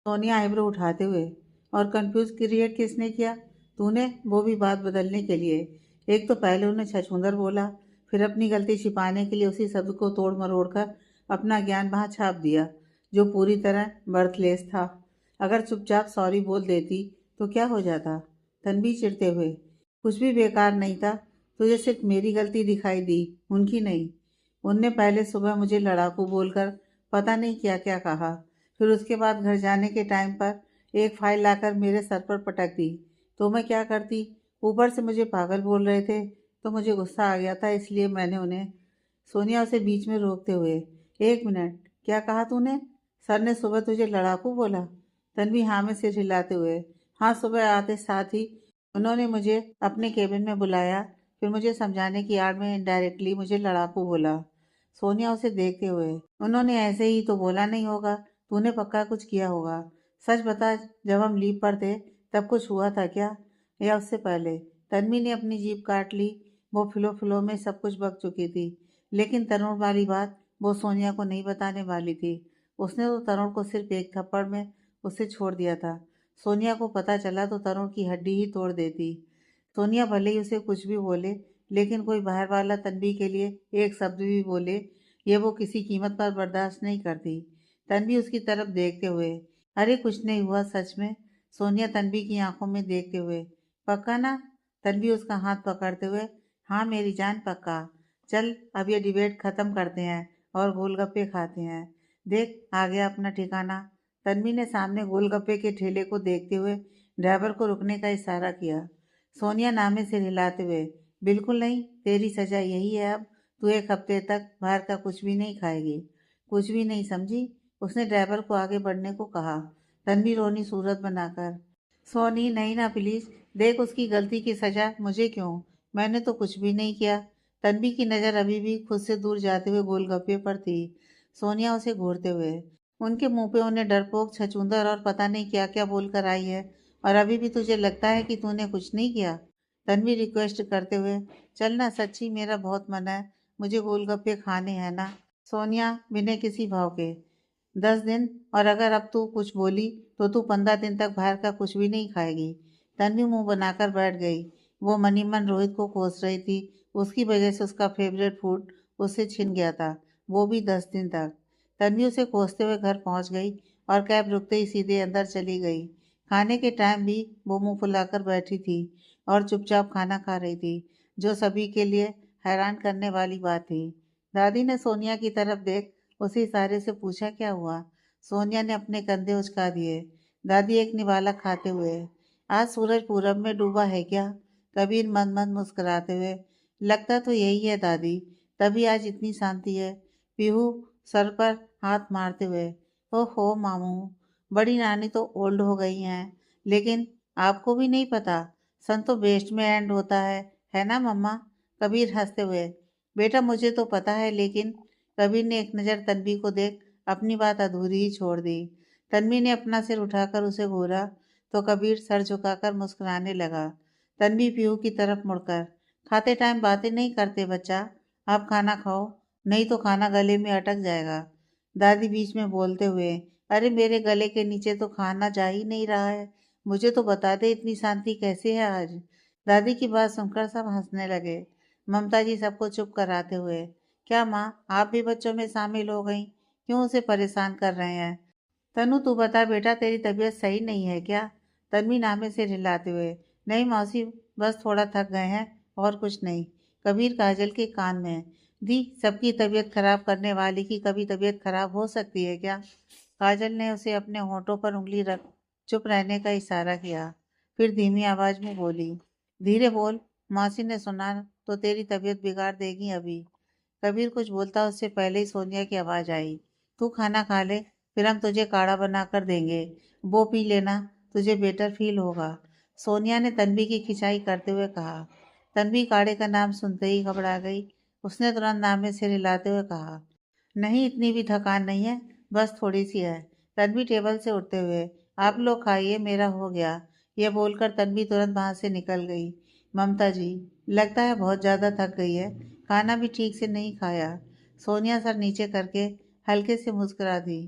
Sonia eyebrow उठाते हुए। और कंफ्यूज क्रिएट किसने किया? तूने, वो भी बात बदलने के लिए। एक तो पहले उन्हें छछूंदर बोला, फिर अपनी गलती छिपाने के लिए उसी शब्द को तोड़ मरोड़ कर अपना ज्ञान वहाँ छाप दिया, जो पूरी तरह बर्थलेस था। अगर चुपचाप सॉरी बोल देती तो क्या हो जाता? तन्वी चिढ़ते हुए। कुछ भी बेकार नहीं था। तुझे सिर्फ मेरी गलती दिखाई दी, उनकी नहीं। उनने पहले सुबह मुझे लड़ाकू बोलकर पता नहीं क्या क्या कहा। फिर उसके बाद घर जाने के टाइम पर एक फाइल लाकर मेरे सर पर पटक दी। तो मैं क्या करती? ऊपर से मुझे पागल बोल रहे थे तो मुझे गुस्सा आ गया था, इसलिए मैंने उन्हें। सोनिया उसे बीच में रोकते हुए। एक मिनट, क्या कहा तूने? सर ने सुबह तुझे लड़ाकू बोला? तन्वी हाँ में सिर हिलाते हुए। हाँ, सुबह आते साथ ही उन्होंने मुझे अपने केबिन में बुलाया, फिर मुझे समझाने की आड़ में इनडायरेक्टली मुझे लड़ाकू बोला। सोनिया उसे देखते हुए। उन्होंने ऐसे ही तो बोला नहीं होगा, तूने पक्का कुछ किया होगा। सच बता, जब हम लीव पर थे तब कुछ हुआ था क्या, या उससे पहले? तन्वी ने अपनी जीभ काट ली। वो फिलो फिलो में सब कुछ बक चुकी थी, लेकिन तरुण वाली बात वो सोनिया को नहीं बताने वाली थी। उसने तो तरुण को सिर्फ एक थप्पड़ में उसे छोड़ दिया था। सोनिया को पता चला तो तरुण की हड्डी ही तोड़ देती। सोनिया भले ही उसे कुछ भी बोले, लेकिन कोई बाहर वाला तन्वी के लिए एक शब्द भी बोले, ये वो किसी कीमत पर बर्दाश्त नहीं करती। तन्वी उसकी तरफ देखते हुए। अरे कुछ नहीं हुआ सच में। सोनिया तन्वी की आंखों में देखते हुए। पक्का ना? तन्वी उसका हाथ पकड़ते हुए। हाँ मेरी जान, पक्का। चल अब ये डिबेट खत्म करते हैं और गोलगप्पे खाते हैं। देख आ गया अपना ठिकाना। तन्वी ने सामने गोलगप्पे के ठेले को देखते हुए ड्राइवर को रुकने का इशारा किया। सोनिया नामे से हिलाते हुए। बिल्कुल नहीं, तेरी सजा यही है अब। तू एक हफ्ते तक बाहर का कुछ भी नहीं खाएगी। कुछ भी नहीं, समझी? उसने ड्राइवर को आगे बढ़ने को कहा, तन्वी रोनी सूरत बनाकर। सोनी नहीं ना प्लीज, देख उसकी गलती की सजा मुझे क्यों? मैंने तो कुछ भी नहीं किया। तन्वी की नज़र अभी भी खुद से दूर जाते हुए गोलगप्पे पर थी। सोनिया उसे घूरते हुए। उनके मुंह पे उन्हें डरपोक, छछूंदर और पता नहीं क्या क्या बोलकर आई है, और अभी भी तुझे लगता है कि तूने कुछ नहीं किया? तन्वी रिक्वेस्ट करते हुए। चल ना, सच्ची मेरा बहुत मन है, मुझे गोलगप्पे खाने हैं ना। सोनिया बिना किसी भाव के। 10 दिन, और अगर अब तू कुछ बोली तो तू 15 दिन तक बाहर का कुछ भी नहीं खाएगी। तन्वी मुंह बनाकर बैठ गई। वो मनी मन रोहित को कोस रही थी। उसकी वजह से उसका फेवरेट फूड उससे छिन गया था, वो भी 10 दिन तक। तन्वी उसे कोसते हुए घर पहुंच गई और कैब रुकते ही सीधे अंदर चली गई। खाने के टाइम भी वो मुंह फुलाकर बैठी थी और चुपचाप खाना खा रही थी, जो सभी के लिए हैरान करने वाली बात थी। दादी ने सोनिया की तरफ देख उसी इशारे से पूछा, क्या हुआ? सोनिया ने अपने कंधे उचका दिए। दादी एक निवाला खाते हुए। आज सूरज पूरब में डूबा है क्या? कबीर मंद मंद मुस्कुराते हुए। लगता तो यही है दादी, तभी आज इतनी शांति है। पीहू सर पर हाथ मारते हुए। ओहो मामू, बड़ी नानी तो ओल्ड हो गई हैं, लेकिन आपको भी नहीं पता, सन तो बेस्ट में एंड होता है ना मम्मा? कबीर हंसते हुए। बेटा मुझे तो पता है, लेकिन कबीर ने एक नज़र तन्वी को देख अपनी बात अधूरी ही छोड़ दी। तन्वी ने अपना सिर उठाकर उसे घूरा तो कबीर सर झुकाकर मुस्कुराने लगा। तन्वी पीहू की तरफ मुड़कर। खाते टाइम बातें नहीं करते बच्चा, आप खाना खाओ, नहीं तो खाना गले में अटक जाएगा। दादी बीच में बोलते हुए। अरे मेरे गले के नीचे तो खाना जा ही नहीं रहा है, मुझे तो बता दे इतनी शांति कैसे है आज? दादी की बात सुनकर सब हंसने लगे। ममता जी सबको चुप कराते हुए। क्या माँ, आप भी बच्चों में शामिल हो गई? क्यों उसे परेशान कर रहे हैं? तनु तू बता बेटा, तेरी तबीयत सही नहीं है क्या? तन्वी नामे से हिलाते हुए। नहीं मौसी, बस थोड़ा थक गए हैं, और कुछ नहीं। कबीर काजल के कान में। दी, सबकी तबीयत खराब करने वाली की कभी तबीयत खराब हो सकती है क्या? काजल ने उसे अपने होठों पर उंगली रख चुप रहने का इशारा किया। फिर धीमी आवाज में बोली, धीरे बोल, मौसी ने सुना तो तेरी तबीयत बिगाड़ देगी अभी। कबीर कुछ बोलता उससे पहले ही सोनिया की आवाज आई। तू खाना खा ले, फिर हम तुझे काढ़ा बना कर देंगे, वो पी लेना, तुझे बेटर फील होगा। सोनिया ने तन्वी की खिंचाई करते हुए कहा। तन्वी काढ़े का नाम सुनते ही घबरा गई। उसने तुरंत नाम में सिर हिलाते हुए कहा, नहीं इतनी भी थकान नहीं है, बस थोड़ी सी है। तन्वी टेबल से उठते हुए। आप लोग खाइए, मेरा हो गया। यह बोलकर तन्वी तुरंत वहां से निकल गई। ममता जी, लगता है बहुत ज्यादा थक गई है, खाना भी ठीक से नहीं खाया। सोनिया सर नीचे करके हल्के से मुस्कुरा दी।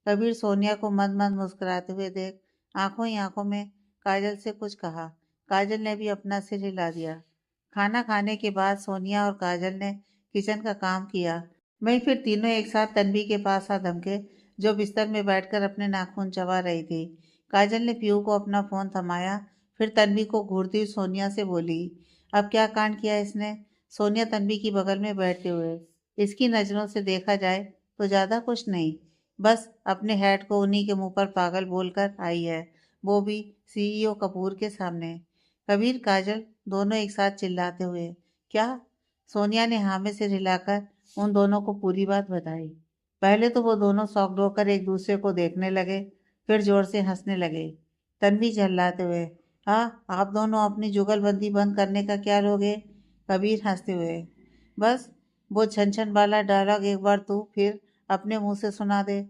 कबीर सोनिया को मंद मंद मुस्कुराते हुए देख आंखों ही आंखों में काजल से कुछ कहा। काजल ने भी अपना सिर हिला दिया। खाना खाने के बाद सोनिया और काजल ने किचन का काम किया। वहीं फिर तीनों एक साथ तन्वी के पास आ धमके, जो बिस्तर में बैठकर अपने नाखून चबा रही थी। काजल ने पीहू को अपना फोन थमाया, फिर तन्वी को घूरती हुई सोनिया से बोली, अब क्या कांड किया इसने? सोनिया तन्वी की बगल में बैठते हुए, इसकी नज़रों से देखा जाए तो ज़्यादा कुछ नहीं, बस अपने हेड को उन्हीं के मुंह पर पागल बोलकर आई है, वो भी सीईओ कपूर के सामने। कबीर काजल दोनों एक साथ चिल्लाते हुए, क्या? सोनिया ने हाँ में सिर हिलाकर उन दोनों को पूरी बात बताई। पहले तो वो दोनों शॉक्ड होकर एक दूसरे को देखने लगे, फिर जोर से हंसने लगे। तन्वी झल्लाते हुए, हाँ, आप दोनों अपनी जुगलबंदी बंद करने का क्या लोगे? कबीर हंसते हुए, बस वो छन छन वाला डायलॉग एक बार तू फिर अपने मुंह से सुना दे।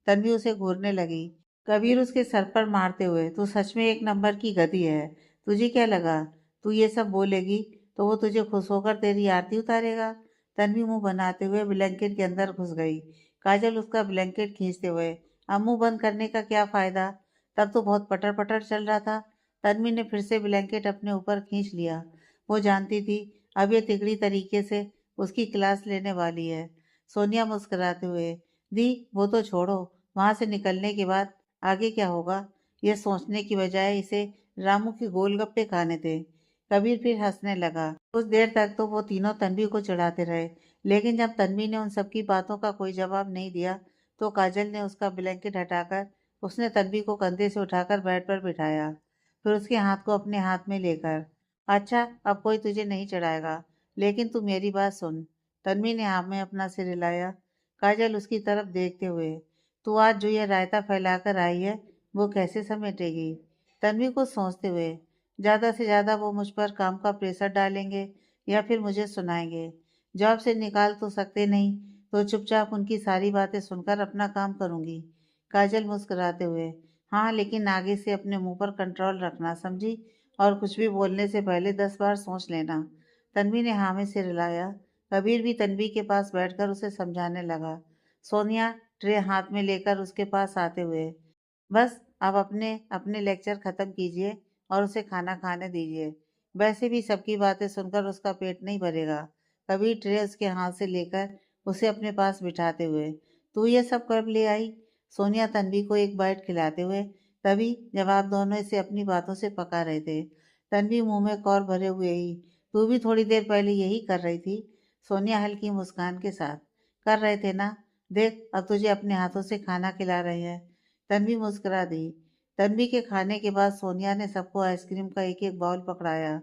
तन्वी उसे घूरने लगी। कबीर उसके सर पर मारते हुए, तू सच में एक नंबर की गधी है। तुझे क्या लगा तू ये सब बोलेगी तो वो तुझे खुश होकर तेरी आरती उतारेगा? तन्वी मुंह बनाते हुए ब्लैंकेट के अंदर घुस गई। काजल उसका ब्लैंकेट खींचते हुए, अब मुंह बंद करने का क्या फायदा? तब तो बहुत पटर पटर चल रहा था। तन्वी ने फिर से ब्लैंकेट अपने ऊपर खींच लिया। वो जानती थी अब ये तिगड़ी तरीके से उसकी क्लास लेने वाली है। सोनिया मुस्कुराते हुए, दी वो तो छोड़ो, वहां से निकलने के बाद आगे क्या होगा यह सोचने की बजाय इसे रामू के गोलगप्पे खाने थे। कबीर फिर हंसने लगा। कुछ देर तक तो वो तीनों तन्वी को चिढ़ाते रहे, लेकिन जब तन्वी ने उन सबकी बातों का कोई जवाब नहीं दिया तो काजल ने उसका ब्लैंकेट हटाकर उसने तन्वी को कंधे से उठाकर बेड पर बिठाया, फिर उसके हाथ को अपने हाथ में लेकर, अच्छा अब कोई तुझे नहीं चढ़ाएगा, लेकिन तू मेरी बात सुन। तन्वी ने हाँ में अपना सिर हिलाया। काजल उसकी तरफ देखते हुए, तू आज जो यह रायता फैलाकर आई है वो कैसे समेटेगी? तन्वी को सोचते हुए, ज़्यादा से ज़्यादा वो मुझ पर काम का प्रेशर डालेंगे या फिर मुझे सुनाएंगे। जॉब से निकाल तो सकते नहीं, तो चुपचाप उनकी सारी बातें सुनकर अपना काम करूंगी। काजल मुस्कुराते हुए, हाँ लेकिन आगे से अपने मुंह पर कंट्रोल रखना, समझी? और कुछ भी बोलने से पहले 10 बार सोच लेना। तन्वी ने हाँ में सिर हिलाया। कबीर भी तन्वी के पास बैठकर उसे समझाने लगा। सोनिया ट्रे हाथ में लेकर उसके पास आते हुए, बस अब अपने अपने लेक्चर खत्म कीजिए और उसे खाना खाने दीजिए। वैसे भी सबकी बातें सुनकर उसका पेट नहीं भरेगा। कबीर ट्रे उसके हाथ से लेकर उसे अपने पास बिठाते हुए, तू ये सब कब ले आई? सोनिया तन्वी को एक बाइट खिलाते हुए, तभी जब आप दोनों इसे अपनी बातों से पका रहे थे। तन्वी मुंह में कौर भरे हुए ही, तू भी थोड़ी देर पहले यही कर रही थी। सोनिया हल्की मुस्कान के साथ, कर रहे थे ना, देख अब तुझे अपने हाथों से खाना खिला रहे हैं। तन्वी मुस्कुरा दी। तन्वी के खाने के बाद सोनिया ने सबको आइसक्रीम का एक एक बाउल पकड़ाया,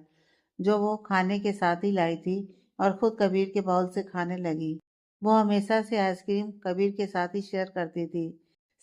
जो वो खाने के साथ ही लाई थी, और खुद कबीर के बाउल से खाने लगी। वो हमेशा से आइसक्रीम कबीर के साथ ही शेयर करती थी।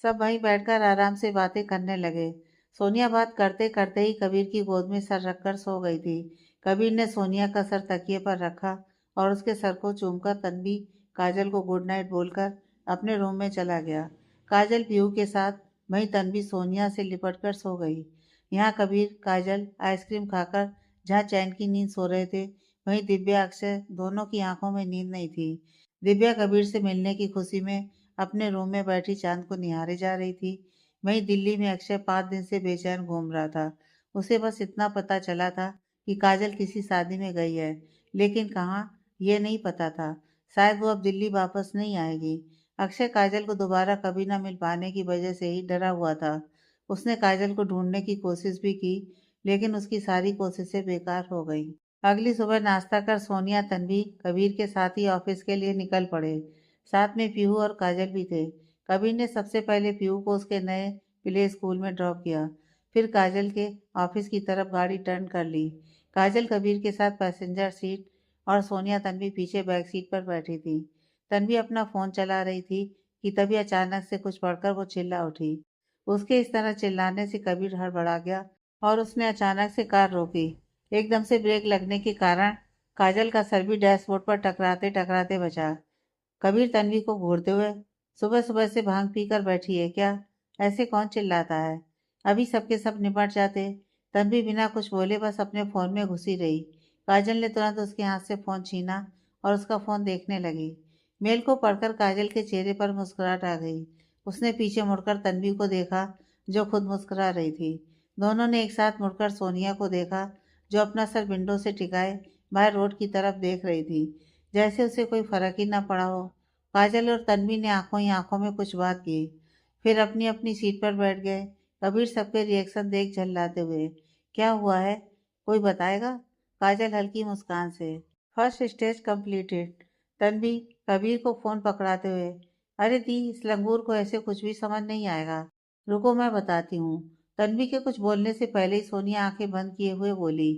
सब वहीं बैठकर आराम से बातें करने लगे। सोनिया बात करते करते ही कबीर की गोद में सर रखकर सो गई थी। कबीर ने सोनिया का सर तकिए पर रखा और उसके सर को चूमकर तन्वी काजल को गुड नाइट बोलकर अपने रूम में चला गया। काजल पीहू के साथ, वहीं तन्वी सोनिया से लिपटकर सो गई। यहाँ कबीर काजल आइसक्रीम खाकर जहाँ चैन की नींद सो रहे थे, वहीं दिव्या अक्षय दोनों की आंखों में नींद नहीं थी। दिव्या कबीर से मिलने की खुशी में अपने रूम में बैठी चांद को निहारे जा रही थी। वहीं दिल्ली में अक्षय 5 दिन से बेचैन घूम रहा था। उसे बस इतना पता चला था कि काजल किसी शादी में गई है, लेकिन कहाँ ये नहीं पता था। शायद वो अब दिल्ली वापस नहीं आएगी। अक्षय काजल को दोबारा कभी न मिल पाने की वजह से ही डरा हुआ था। उसने काजल को ढूंढने की कोशिश भी की, लेकिन उसकी सारी कोशिशें बेकार हो गई। अगली सुबह नाश्ता कर सोनिया तन्वी कबीर के साथ ही ऑफिस के लिए निकल पड़े। साथ में पीहू और काजल भी थे। कबीर ने सबसे पहले पीहू को उसके नए प्ले स्कूल में ड्रॉप किया, फिर काजल के ऑफिस की तरफ गाड़ी टर्न कर ली। काजल कबीर के साथ पैसेंजर सीट और सोनिया तन्वी पीछे बैक सीट पर बैठी थी। तन्वी अपना फोन चला रही थी कि तभी अचानक से कुछ पढ़कर वो चिल्ला उठी। उसके इस तरह चिल्लाने से कबीर हड़बड़ा गया और उसने अचानक से कार रोकी। एकदम से ब्रेक लगने के कारण काजल का सर भी डैशबोर्ड पर टकराते टकराते बचा। कबीर तन्वी को घूरते हुए, सुबह सुबह से भांग पीकर बैठी है क्या? ऐसे कौन चिल्लाता है? अभी सबके सब निपट जाते। तन्वी बिना कुछ बोले बस अपने फोन में घुसी रही। काजल ने तुरंत उसके हाथ से फोन छीना और उसका फोन देखने लगी। मेल को पढ़कर काजल के चेहरे पर मुस्कुराहट आ गई। उसने पीछे मुड़कर तन्वी को देखा, जो खुद मुस्कुरा रही थी। दोनों ने एक साथ मुड़कर सोनिया को देखा, जो अपना सर विंडो से टिकाए बाहर रोड की तरफ देख रही थी, जैसे उसे कोई फर्क ही ना पड़ा हो। काजल और तन्वी ने आंखों ही आंखों में कुछ बात की, फिर अपनी अपनी सीट पर बैठ गए। कबीर सबके रिएक्शन देख झल्लाते हुए, क्या हुआ है, कोई बताएगा? काजल हल्की मुस्कान से, first stage completed. Tanvi Kabir को फोन पकड़ाते हुए, अरे दी, इस लंगूर को ऐसे कुछ भी समझ नहीं आएगा। रुको मैं बताती हूँ। तन्वी के कुछ बोलने से पहले ही सोनिया आंखें बंद किए हुए बोली,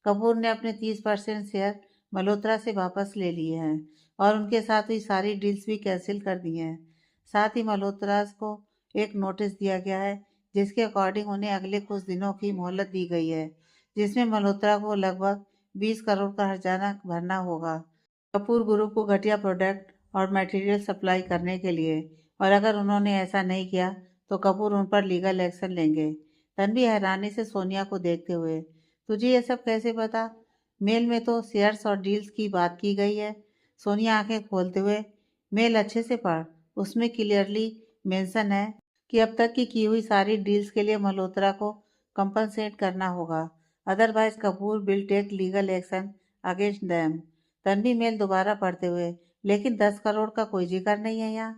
कपूर ने अपने 30% शेयर मल्होत्रा से वापस ले लिए हैं और उनके साथ हुई सारी डील्स भी कैंसिल कर दी हैं। साथ ही मल्होत्रा को एक नोटिस दिया गया है, जिसके अकॉर्डिंग उन्हें अगले कुछ दिनों की मोहलत दी गई है, जिसमें मल्होत्रा को लगभग 20 करोड़ का हर्जाना भरना होगा कपूर ग्रुप को घटिया प्रोडक्ट और मटेरियल सप्लाई करने के लिए, और अगर उन्होंने ऐसा नहीं किया तो कपूर उन पर लीगल एक्शन लेंगे। तन्वी हैरानी से सोनिया को देखते हुए, तुझे ये सब कैसे पता? मेल में तो शेयर्स और डील्स की बात की गई है। सोनिया आंखें खोलते हुए, मेल अच्छे से पढ़, उसमें क्लियरली मेंशन है कि अब तक की हुई सारी डील्स के लिए मल्होत्रा को कंपनसेट करना होगा, otherwise Kapoor will take legal action against them. Tanvi mail दोबारा पढ़ते हुए, लेकिन 10 करोड़ का कोई जिक्र नहीं है यहाँ।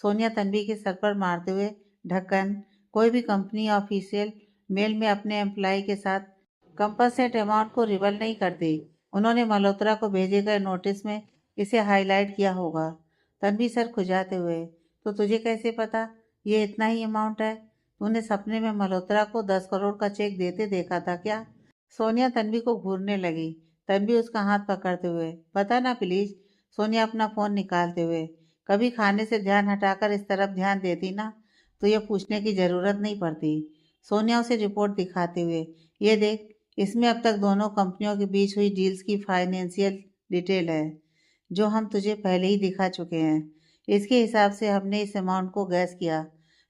सोनिया तन्वी के सर पर मारते हुए, ढक्कन, कोई भी कंपनी ऑफिशियल मेल में अपने एम्प्लॉय के साथ कंपनसेट अमाउंट को रिवल नहीं करती। उन्होंने मल्होत्रा को भेजे गए नोटिस में इसे हाईलाइट किया होगा। तन्वी सर खुजाते हुए, तो तुझे कैसे पता ये इतना ही अमाउंट है? तूने सपने में मल्होत्रा को 10 करोड़ का चेक देते देखा था क्या? सोनिया तन्वी को घूरने लगी। तन्वी उसका हाथ पकड़ते हुए, बता ना प्लीज। सोनिया अपना फोन निकालते हुए, कभी खाने से ध्यान हटाकर इस तरफ ध्यान देती ना तो ये पूछने की जरूरत नहीं पड़ती। सोनिया उसे रिपोर्ट दिखाते हुए, ये देख, इसमें अब तक दोनों कंपनियों के बीच हुई डील्स की फाइनेंशियल डिटेल है, जो हम तुझे पहले ही दिखा चुके हैं। इसके हिसाब से हमने इस अमाउंट को गैस किया।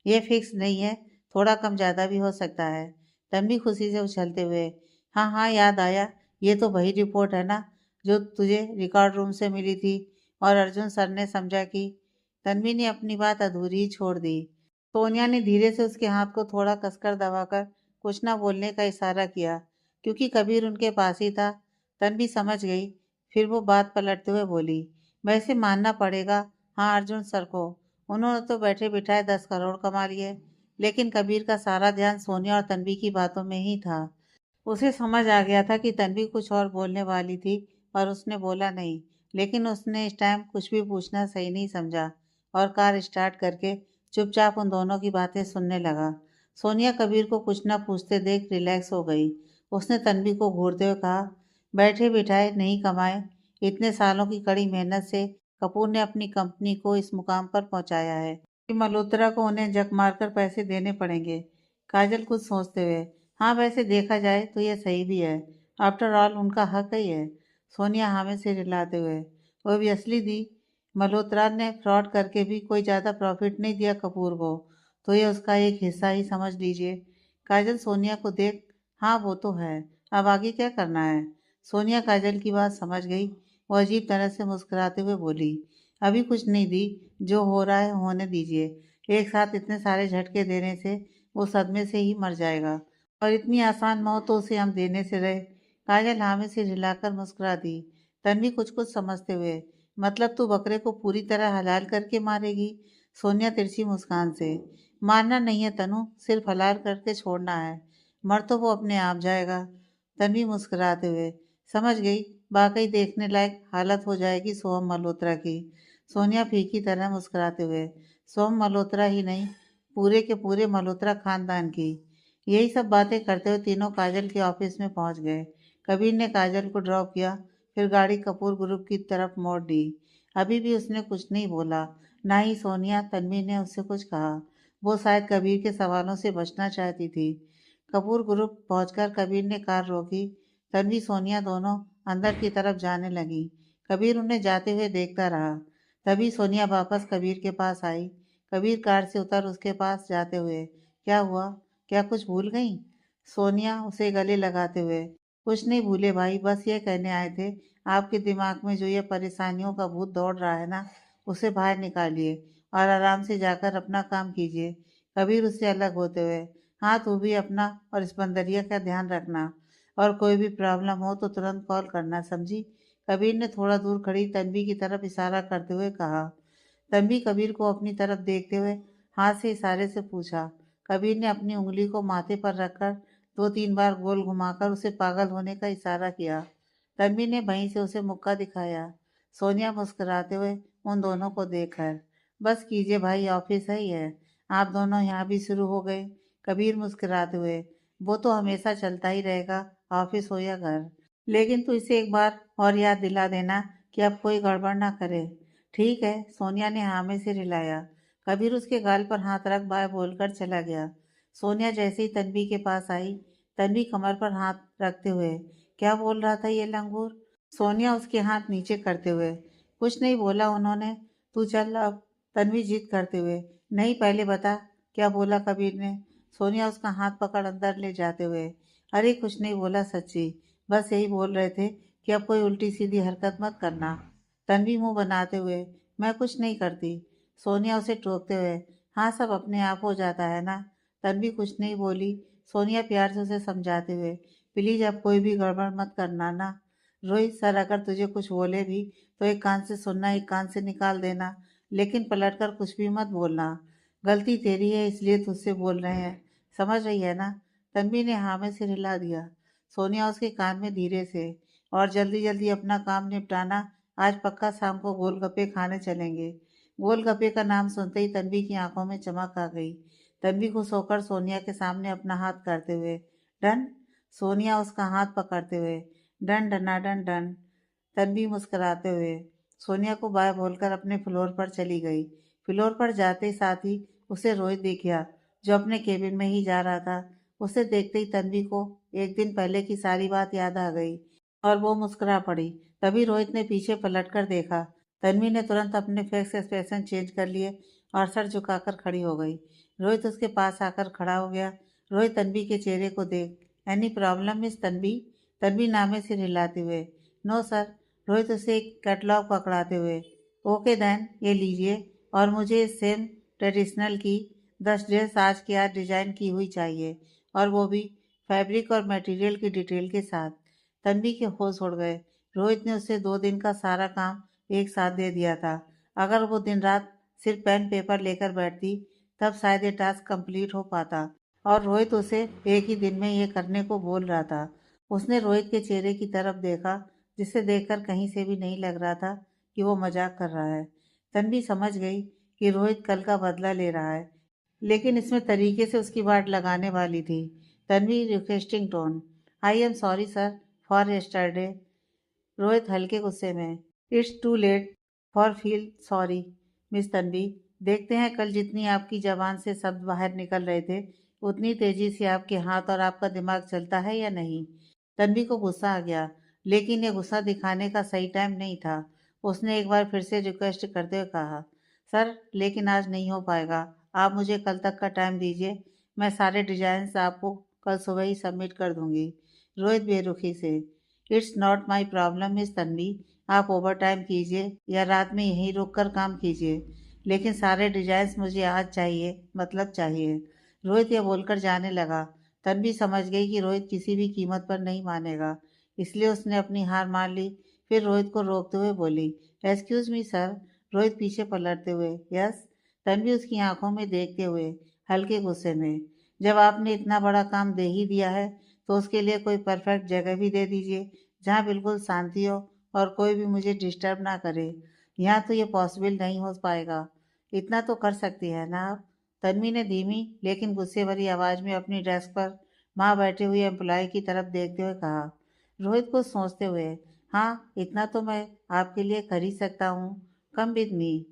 ये फिक्स नहीं है, थोड़ा कम ज़्यादा भी हो सकता है। तन्वी खुशी से उछलते हुए, हाँ हाँ याद आया, ये तो वही रिपोर्ट है ना जो तुझे रिकॉर्ड रूम से मिली थी और अर्जुन सर ने समझा कि। तन्वी ने अपनी बात अधूरी ही छोड़ दी। सोनिया ने धीरे से उसके हाथ को थोड़ा कसकर दबाकर कुछ ना बोलने का इशारा किया, क्योंकि कबीर उनके पास ही था। तन्वी समझ गई। फिर वो बात पलटते हुए बोली, वैसे मानना पड़ेगा, हाँ अर्जुन सर को, उन्होंने तो बैठे बिठाए 10 करोड़ कमा लिए, लेकिन कबीर का सारा ध्यान सोनिया और तन्वी की बातों में ही था। उसे समझ आ गया था कि तन्वी कुछ और बोलने वाली थी और उसने बोला नहीं, लेकिन उसने इस टाइम कुछ भी पूछना सही नहीं समझा और कार स्टार्ट करके चुपचाप उन दोनों की बातें सुनने लगा। सोनिया कबीर को कुछ न पूछते देख रिलैक्स हो गई। उसने तन्वी को घूरते हुए कहा, बैठे बिठाए नहीं कमाए, इतने सालों की कड़ी मेहनत से कपूर ने अपनी कंपनी को इस मुकाम पर पहुंचाया है कि मल्होत्रा को उन्हें जक मारकर पैसे देने पड़ेंगे। काजल कुछ सोचते हुए, हाँ वैसे देखा जाए तो ये सही भी है, आफ्टर ऑल उनका हक ही है। सोनिया हामी से हिलाते हुए, वो भी असली दी, मल्होत्रा ने फ्रॉड करके भी कोई ज़्यादा प्रॉफिट नहीं दिया कपूर को, तो ये उसका एक हिस्सा ही समझ लीजिए। काजल सोनिया को देख, हाँ वो तो है, अब आगे क्या करना है? सोनिया काजल की बात समझ गई। वो अजीब तरह से मुस्कुराते हुए बोली, अभी कुछ नहीं दी, जो हो रहा है होने दीजिए। एक साथ इतने सारे झटके देने से वो सदमे से ही मर जाएगा, और इतनी आसान मौत तो उसे हम देने से रहे। काजल हामी से हिलाकर मुस्कुरा दी। तन्वी कुछ कुछ समझते हुए, मतलब तू बकरे को पूरी तरह हलाल करके मारेगी? सोनिया तिरछी मुस्कान से, मारना नहीं है तनु, सिर्फ हलाल करके छोड़ना है, मर तो वो अपने आप जाएगा। तन्वी मुस्कुराते हुए, समझ गई, वाकई देखने लायक हालत हो जाएगी सोहम मल्होत्रा की। सोनिया फीकी तरह मुस्कुराते हुए, सोहम मल्होत्रा ही नहीं, पूरे के पूरे मल्होत्रा खानदान की। यही सब बातें करते हुए तीनों काजल के ऑफिस में पहुंच गए। कबीर ने काजल को ड्रॉप किया, फिर गाड़ी कपूर ग्रुप की तरफ मोड़ दी। अभी भी उसने कुछ नहीं बोला, ना ही सोनिया तन्वी ने उससे कुछ कहा। वो शायद कबीर के सवालों से बचना चाहती थी। कपूर ग्रुप पहुंचकर कबीर ने कार रोकी। तन्वी सोनिया दोनों अंदर की तरफ जाने लगी। कबीर उन्हें जाते हुए देखता रहा। तभी सोनिया वापस कबीर के पास आई। कबीर कार से उतर उसके पास जाते हुए, क्या हुआ, क्या कुछ भूल गई? सोनिया उसे गले लगाते हुए, कुछ नहीं भूले भाई, बस ये कहने आए थे, आपके दिमाग में जो ये परेशानियों का भूत दौड़ रहा है ना, उसे बाहर निकालिए और आराम से जाकर अपना काम कीजिए। कबीर उससे अलग होते हुए, हाँ तू भी अपना और इस बंदरिया का ध्यान रखना, और कोई भी प्रॉब्लम हो तो तुरंत कॉल करना, समझी? कबीर ने थोड़ा दूर खड़ी तन्वी की तरफ इशारा करते हुए कहा। तन्वी कबीर को अपनी तरफ देखते हुए हाथ से इशारे से पूछा। कबीर ने अपनी उंगली को माथे पर रखकर 2-3 बार गोल घुमाकर उसे पागल होने का इशारा किया। तन्वी ने वहीं से उसे मुक्का दिखाया। सोनिया मुस्कुराते हुए उन दोनों को देखकर, बस कीजिए भाई, ऑफिस है ही है, आप दोनों यहाँ भी शुरू हो गए। कबीर मुस्कुराते हुए, वो तो हमेशा चलता ही रहेगा, ऑफिस हो या घर। लेकिन तू इसे एक बार और याद दिला देना कि अब कोई गड़बड़ ना करे। ठीक है, सोनिया ने हाँ में सिर हिलाया। कबीर उसके गाल पर हाथ रख बाय बोलकर चला गया। सोनिया जैसे ही तन्वी के पास आई, तन्वी कमर पर हाथ रखते हुए, क्या बोल रहा था ये लंगूर? सोनिया उसके हाथ नीचे करते हुए, कुछ नहीं बोला उन्होंने, तू चल अब। तन्वी जिद करते हुए, नहीं पहले बता क्या बोला कबीर ने। सोनिया उसका हाथ पकड़ अंदर ले जाते हुए, अरे कुछ नहीं बोला सच्ची, बस यही बोल रहे थे कि अब कोई उल्टी सीधी हरकत मत करना। तन्वी मुंह बनाते हुए, मैं कुछ नहीं करती। सोनिया उसे टोकते हुए, हाँ सब अपने आप हो जाता है ना। तन्वी कुछ नहीं बोली। सोनिया प्यार से उसे समझाते हुए, प्लीज अब कोई भी गड़बड़ मत करना ना। रोहित सर अगर तुझे कुछ बोले भी तो एक कान से सुनना, एक कान से निकाल देना, लेकिन पलट कर कुछ भी मत बोलना। गलती तेरी है इसलिए तुझसे बोल रहे हैं, समझ रही है ना? तन्वी ने हाँ में सिर हिला दिया। सोनिया उसके कान में धीरे से, और जल्दी जल्दी अपना काम निपटाना, आज पक्का शाम को गोलगप्पे खाने चलेंगे। गोलगप्पे का नाम सुनते ही तन्वी की आंखों में चमक आ गई। तन्वी खुश होकर सोनिया के सामने अपना हाथ करते हुए, डन। सोनिया उसका हाथ पकड़ते हुए, डन डना डन डन। तन्वी मुस्कुराते हुए सोनिया को बाय बोलकर अपने फ्लोर पर चली गई। फ्लोर पर जाते साथ ही उसे रोहित दिख गया, जो अपने केबिन में ही जा रहा था। उसे देखते ही तन्वी को एक दिन पहले की सारी बात याद आ गई और वो मुस्कुरा पड़ी। तभी रोहित ने पीछे पलटकर देखा। तन्वी ने तुरंत अपने फेस एक्सप्रेशन चेंज कर लिए और सर झुकाकर खड़ी हो गई। रोहित उसके पास आकर खड़ा हो गया। रोहित तन्वी के चेहरे को देख, any problem miss Tanvi? Tanvi नामे सिर हिलाते हुए, नो सर। रोहित उसे एक कैटलॉग पकड़ाते हुए, ओके देन ये लीजिए, और मुझे सेम ट्रेडिशनल की 10 ड्रेस आज की आज डिजाइन की हुई चाहिए, और वो भी फैब्रिक और मटेरियल की डिटेल के साथ। तन्वी के होश उड़ गए। रोहित ने उसे 2 दिन का सारा काम एक साथ दे दिया था। अगर वो दिन रात सिर्फ पेन पेपर लेकर बैठती तब शायद ये टास्क कंप्लीट हो पाता, और रोहित उसे एक ही दिन में ये करने को बोल रहा था। उसने रोहित के चेहरे की तरफ देखा, जिसे देखकर कहीं से भी नहीं लग रहा था कि वो मजाक कर रहा है। तन्वी समझ गई कि रोहित कल का बदला ले रहा है, लेकिन इसमें तरीके से उसकी वाट लगाने वाली थी। Tanvi requesting tone, I am sorry sir for yesterday. Rohit हल्के गुस्से में, it's too late for feel sorry miss Tanvi. देखते हैं कल जितनी आपकी जबान से शब्द बाहर निकल रहे थे, उतनी तेजी से आपके हाथ और आपका दिमाग चलता है या नहीं? तन्वी को गुस्सा आ गया, लेकिन यह गुस्सा दिखाने का सही टाइम नहीं था। उसने एक बार फिर से रिक्वेस्ट करते हुए कहा, सर लेकिन आज नहीं हो पाएगा, आप मुझे कल तक का टाइम दीजिए, मैं सारे डिजाइन आपको कल सुबह ही सबमिट कर दूंगी। रोहित बेरुखी से, it's not my problem miss Tanvi, आप ओवर टाइम कीजिए या रात में यहीं रुक कर काम कीजिए, लेकिन सारे डिजाइन मुझे आज चाहिए, मतलब चाहिए। रोहित यह बोलकर जाने लगा। तन्वी समझ गई कि रोहित किसी भी कीमत पर नहीं मानेगा, इसलिए उसने अपनी हार मान ली। फिर रोहित को रोकते हुए बोली, एक्सक्यूज मी सर। रोहित पीछे पलटते हुए, यस। तन्वी उसकी आंखों में देखते हुए हल्के गुस्से में, जब आपने इतना बड़ा काम दे ही दिया है तो उसके लिए कोई परफेक्ट जगह भी दे दीजिए, जहाँ बिल्कुल शांति हो और कोई भी मुझे डिस्टर्ब ना करे। यहाँ तो ये पॉसिबल नहीं हो पाएगा। इतना तो कर सकती है ना आप? तन्वी ने धीमी लेकिन गुस्से भरी आवाज में अपनी डेस्क पर वहां बैठे हुए एम्प्लॉय की तरफ देखते हुए कहा। रोहित को सोचते हुए, हाँ इतना तो मैं आपके लिए कर ही सकता हूँ, come with me.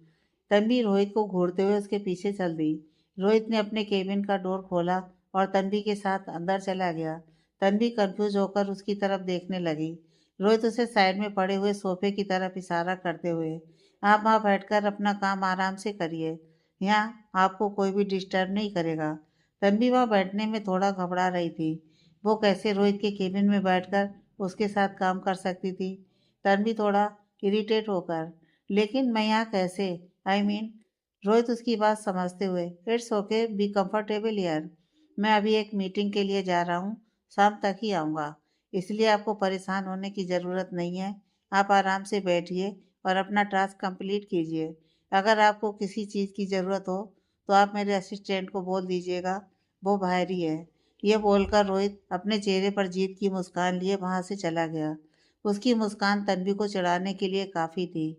Tanvi Rohit को घूरते हुए उसके पीछे चल दी। रोहित ने अपने केबिन का डोर खोला और तन्वी के साथ अंदर चला गया। तन्वी कंफ्यूज होकर उसकी तरफ देखने लगी। रोहित उसे साइड में पड़े हुए सोफे की तरफ इशारा करते हुए, आप वहाँ बैठकर अपना काम आराम से करिए, यहाँ आपको कोई भी डिस्टर्ब नहीं करेगा। तन्वी वहाँ बैठने में थोड़ा घबरा रही थी। वो कैसे रोहित के केबिन में बैठकर उसके साथ काम कर सकती थी? तन्वी थोड़ा इरिटेट होकर, लेकिन मैं यहाँ कैसे, आई मीन रोहित उसकी बात समझते हुए, it's okay, be comfortable here. मैं अभी एक मीटिंग के लिए जा रहा हूँ, शाम तक ही आऊँगा, इसलिए आपको परेशान होने की ज़रूरत नहीं है। आप आराम से बैठिए और अपना टास्क कंप्लीट कीजिए। अगर आपको किसी चीज़ की ज़रूरत हो तो आप मेरे असिस्टेंट को बोल दीजिएगा, वो बाहर ही है। यह बोलकर रोहित अपने चेहरे पर जीत की मुस्कान लिए वहाँ से चला गया। उसकी मुस्कान तन्वी को चिढ़ाने के लिए काफ़ी थी।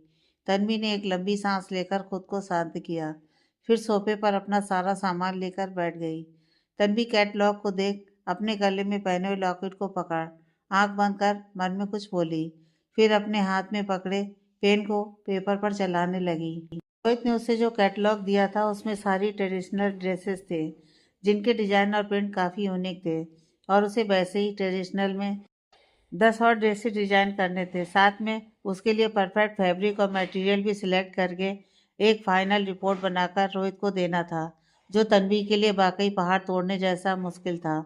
तन्वी ने एक लंबी सांस लेकर खुद को शांत किया, फिर सोफे पर अपना सारा सामान लेकर बैठ गई। तन्वी कैटलॉग को देख अपने गले में पहने हुए लॉकेट को पकड़ आंख बंद कर मन में कुछ बोली, फिर अपने हाथ में पकड़े पेन को पेपर पर चलाने लगी। रोहित ने उसे जो कैटलॉग दिया था उसमें सारी ट्रेडिशनल ड्रेसेस थे, जिनके डिजाइन और प्रिंट काफ़ी यूनिक थे, और उसे वैसे ही ट्रेडिशनल में 10 और ड्रेसेस डिजाइन करने थे। साथ में उसके लिए परफेक्ट फैब्रिक और मटेरियल भी सिलेक्ट करके एक फाइनल रिपोर्ट बनाकर रोहित को देना था, जो तन्वी के लिए वाकई पहाड़ तोड़ने जैसा मुश्किल था।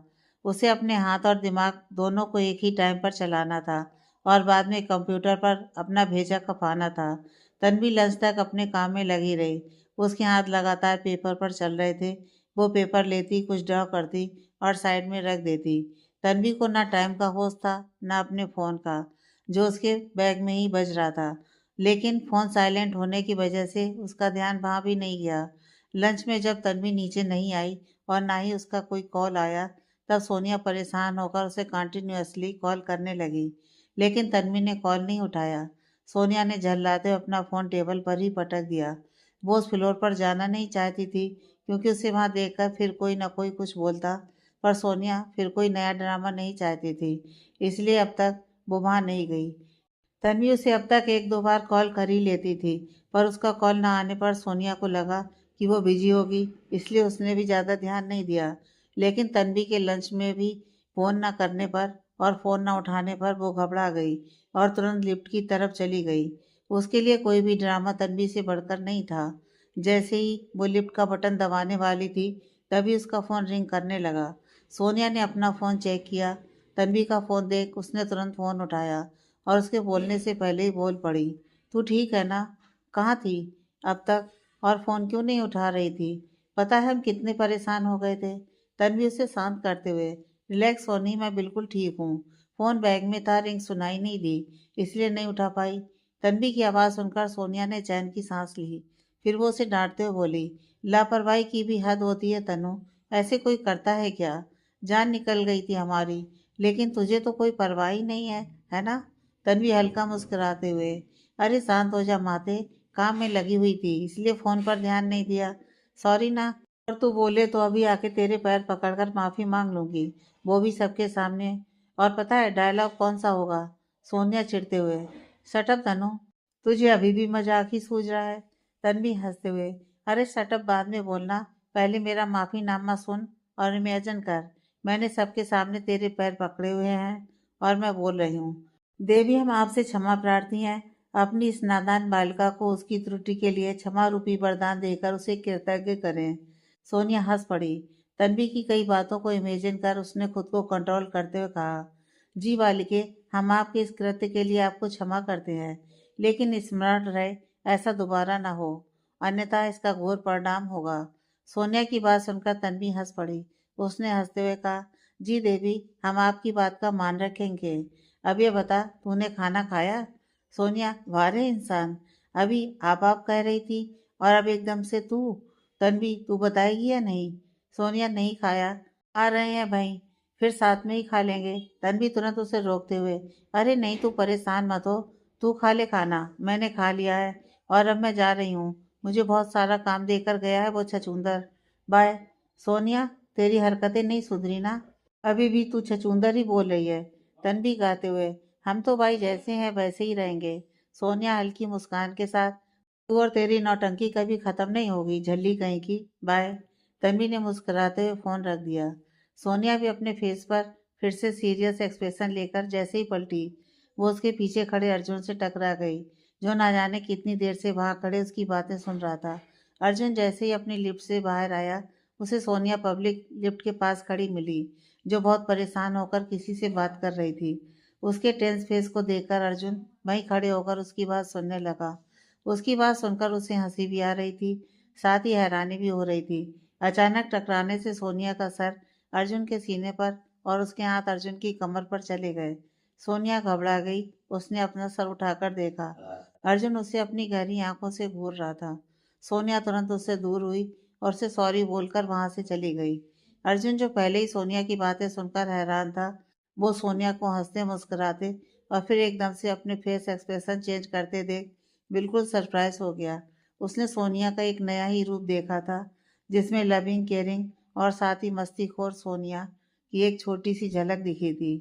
उसे अपने हाथ और दिमाग दोनों को एक ही टाइम पर चलाना था और बाद में कंप्यूटर पर अपना भेजा खपाना था। तन्वी लंच तक अपने काम में लगी रही। उसके हाथ लगातार पेपर पर चल रहे थे। वो पेपर लेती, कुछ ड्रॉ करती और साइड में रख देती। तन्वी को ना टाइम का होश था, ना अपने फ़ोन का, जो उसके बैग में ही बज रहा था। लेकिन फ़ोन साइलेंट होने की वजह से उसका ध्यान वहाँ भी नहीं गया। लंच में जब तन्वी नीचे नहीं आई और ना ही उसका कोई कॉल आया, तब सोनिया परेशान होकर उसे कंटिन्यूअसली कॉल करने लगी, लेकिन तन्वी ने कॉल नहीं उठाया। सोनिया ने झल्लाते हुए अपना फ़ोन टेबल पर ही पटक दिया। वो उस फ्लोर पर जाना नहीं चाहती थी, क्योंकि उसे वहाँ देखकर फिर कोई ना कोई कुछ बोलता, पर सोनिया फिर कोई नया ड्रामा नहीं चाहती थी, इसलिए अब तक वो वहाँ नहीं गई। तन्वी उसे अब तक एक दो बार कॉल कर ही लेती थी, पर उसका कॉल ना आने पर सोनिया को लगा कि वो बिजी होगी, इसलिए उसने भी ज़्यादा ध्यान नहीं दिया। लेकिन तन्वी के लंच में भी फ़ोन ना करने पर और फ़ोन ना उठाने पर वो घबरा गई और तुरंत लिफ्ट की तरफ चली गई। उसके लिए कोई भी ड्रामा तन्वी से बढ़कर नहीं था। जैसे ही वो लिफ्ट का बटन दबाने वाली थी, तभी उसका फ़ोन रिंग करने लगा। सोनिया ने अपना फ़ोन चेक किया। तन्वी का फ़ोन देख उसने तुरंत फ़ोन उठाया और उसके बोलने से पहले ही बोल पड़ी, तू ठीक है ना? कहाँ थी अब तक, और फ़ोन क्यों नहीं उठा रही थी? पता है हम कितने परेशान हो गए थे। तन्वी उसे शांत करते हुए, रिलैक्स सोनी, मैं बिल्कुल ठीक हूँ। फ़ोन बैग में था, रिंग सुनाई नहीं दी, इसलिए नहीं उठा पाई। तन्वी की आवाज़ सुनकर सोनिया ने चैन की सांस ली। फिर वो उसे डांटते हुए बोली, लापरवाही की भी हद होती है तनु, ऐसे कोई करता है क्या? जान निकल गई थी हमारी, लेकिन तुझे तो कोई परवाह ही नहीं है, है ना? तन्वी हल्का मुस्कुराते हुए, अरे शांत हो जा माते, काम में लगी हुई थी इसलिए फ़ोन पर ध्यान नहीं दिया। सॉरी ना। और तू बोले तो अभी आके तेरे पैर पकड़कर माफ़ी मांग लूंगी, वो भी सबके सामने। और पता है डायलॉग कौन सा होगा? सोनिया चिढ़ते हुए, शट अप तनु, तुझे अभी भी मजाक ही सूझ रहा है। तन्वी हंसते हुए, अरे शट अप बाद में बोलना, पहले मेरा माफ़ीनामा सुन और इमेजिन कर, मैंने सबके सामने तेरे पैर पकड़े हुए हैं और मैं बोल रही हूँ, देवी हम आपसे क्षमा प्रार्थी हैं। अपनी इस नादान बालिका को उसकी त्रुटि के लिए क्षमा रूपी वरदान देकर उसे कृतज्ञ करें। सोनिया हंस पड़ी। तन्वी की कई बातों को इमेजिन कर उसने खुद को कंट्रोल करते हुए कहा, जी बालिके, हम आपके इस कृत्य के लिए आपको क्षमा करते हैं, लेकिन स्मरण रहे ऐसा दोबारा ना हो, अन्यथा इसका घोर परिणाम होगा। सोनिया की बात सुनकर तन्वी हंस पड़ी। उसने हंसते हुए कहा, जी देवी, हम आपकी बात का मान रखेंगे। अब ये बता, तूने खाना खाया? सोनिया, वाह रे इंसान, अभी आप कह रही थी और अब एकदम से तू। तन्वी, तू बताएगी या नहीं? सोनिया, नहीं खाया, आ रहे हैं भाई, फिर साथ में ही खा लेंगे। तन्वी तुरंत उसे रोकते हुए, अरे नहीं, तू परेशान मत हो, तू खा ले खाना, मैंने खा लिया है और अब मैं जा रही हूँ। मुझे बहुत सारा काम देकर गया है वो छछूंदर। बाय। सोनिया, तेरी हरकतें नहीं सुधरी ना, अभी भी तू छछूंदर ही बोल रही है। तन्वी गाते हुए, हम तो भाई जैसे हैं वैसे ही रहेंगे। सोनिया हल्की मुस्कान के साथ, तू और तेरी नौटंकी कभी खत्म नहीं होगी झल्ली कहीं की। बाय। तन्वी ने मुस्कुराते हुए फोन रख दिया। सोनिया भी अपने फेस पर फिर से सीरियस एक्सप्रेशन लेकर जैसे ही पलटी, वो उसके पीछे खड़े अर्जुन से टकरा गई, जो ना जाने कितनी देर से वहां खड़े उसकी बातें सुन रहा था। अर्जुन जैसे ही अपनी लिफ्ट से बाहर आया, उसे सोनिया पब्लिक लिफ्ट के पास खड़ी मिली, जो बहुत परेशान होकर किसी से बात कर रही थी। उसके टेंस फेस को देखकर अर्जुन वहीं खड़े होकर उसकी बात सुनने लगा। उसकी बात सुनकर उसे हंसी भी आ रही थी। साथ ही हैरानी भी हो रही थी। अचानक टकराने से सोनिया का सर अर्जुन के सीने पर और उसके हाथ अर्जुन की कमर पर चले गए। सोनिया घबरा गई। उसने अपना सर उठाकर देखा। अर्जुन उसे अपनी गहरी आंखों से घूर रहा था। सोनिया तुरंत उससे दूर हुई और उसे सॉरी बोलकर वहां से चली गई। अर्जुन, जो पहले ही सोनिया की बातें सुनकर हैरान था, वो सोनिया को हंसते मुस्कुराते और फिर एकदम से अपने फेस एक्सप्रेशन चेंज करते देख बिल्कुल सरप्राइज हो गया। उसने सोनिया का एक नया ही रूप देखा था, जिसमें लविंग, केयरिंग और साथ ही मस्तीखोर सोनिया की एक छोटी सी झलक दिखी थी।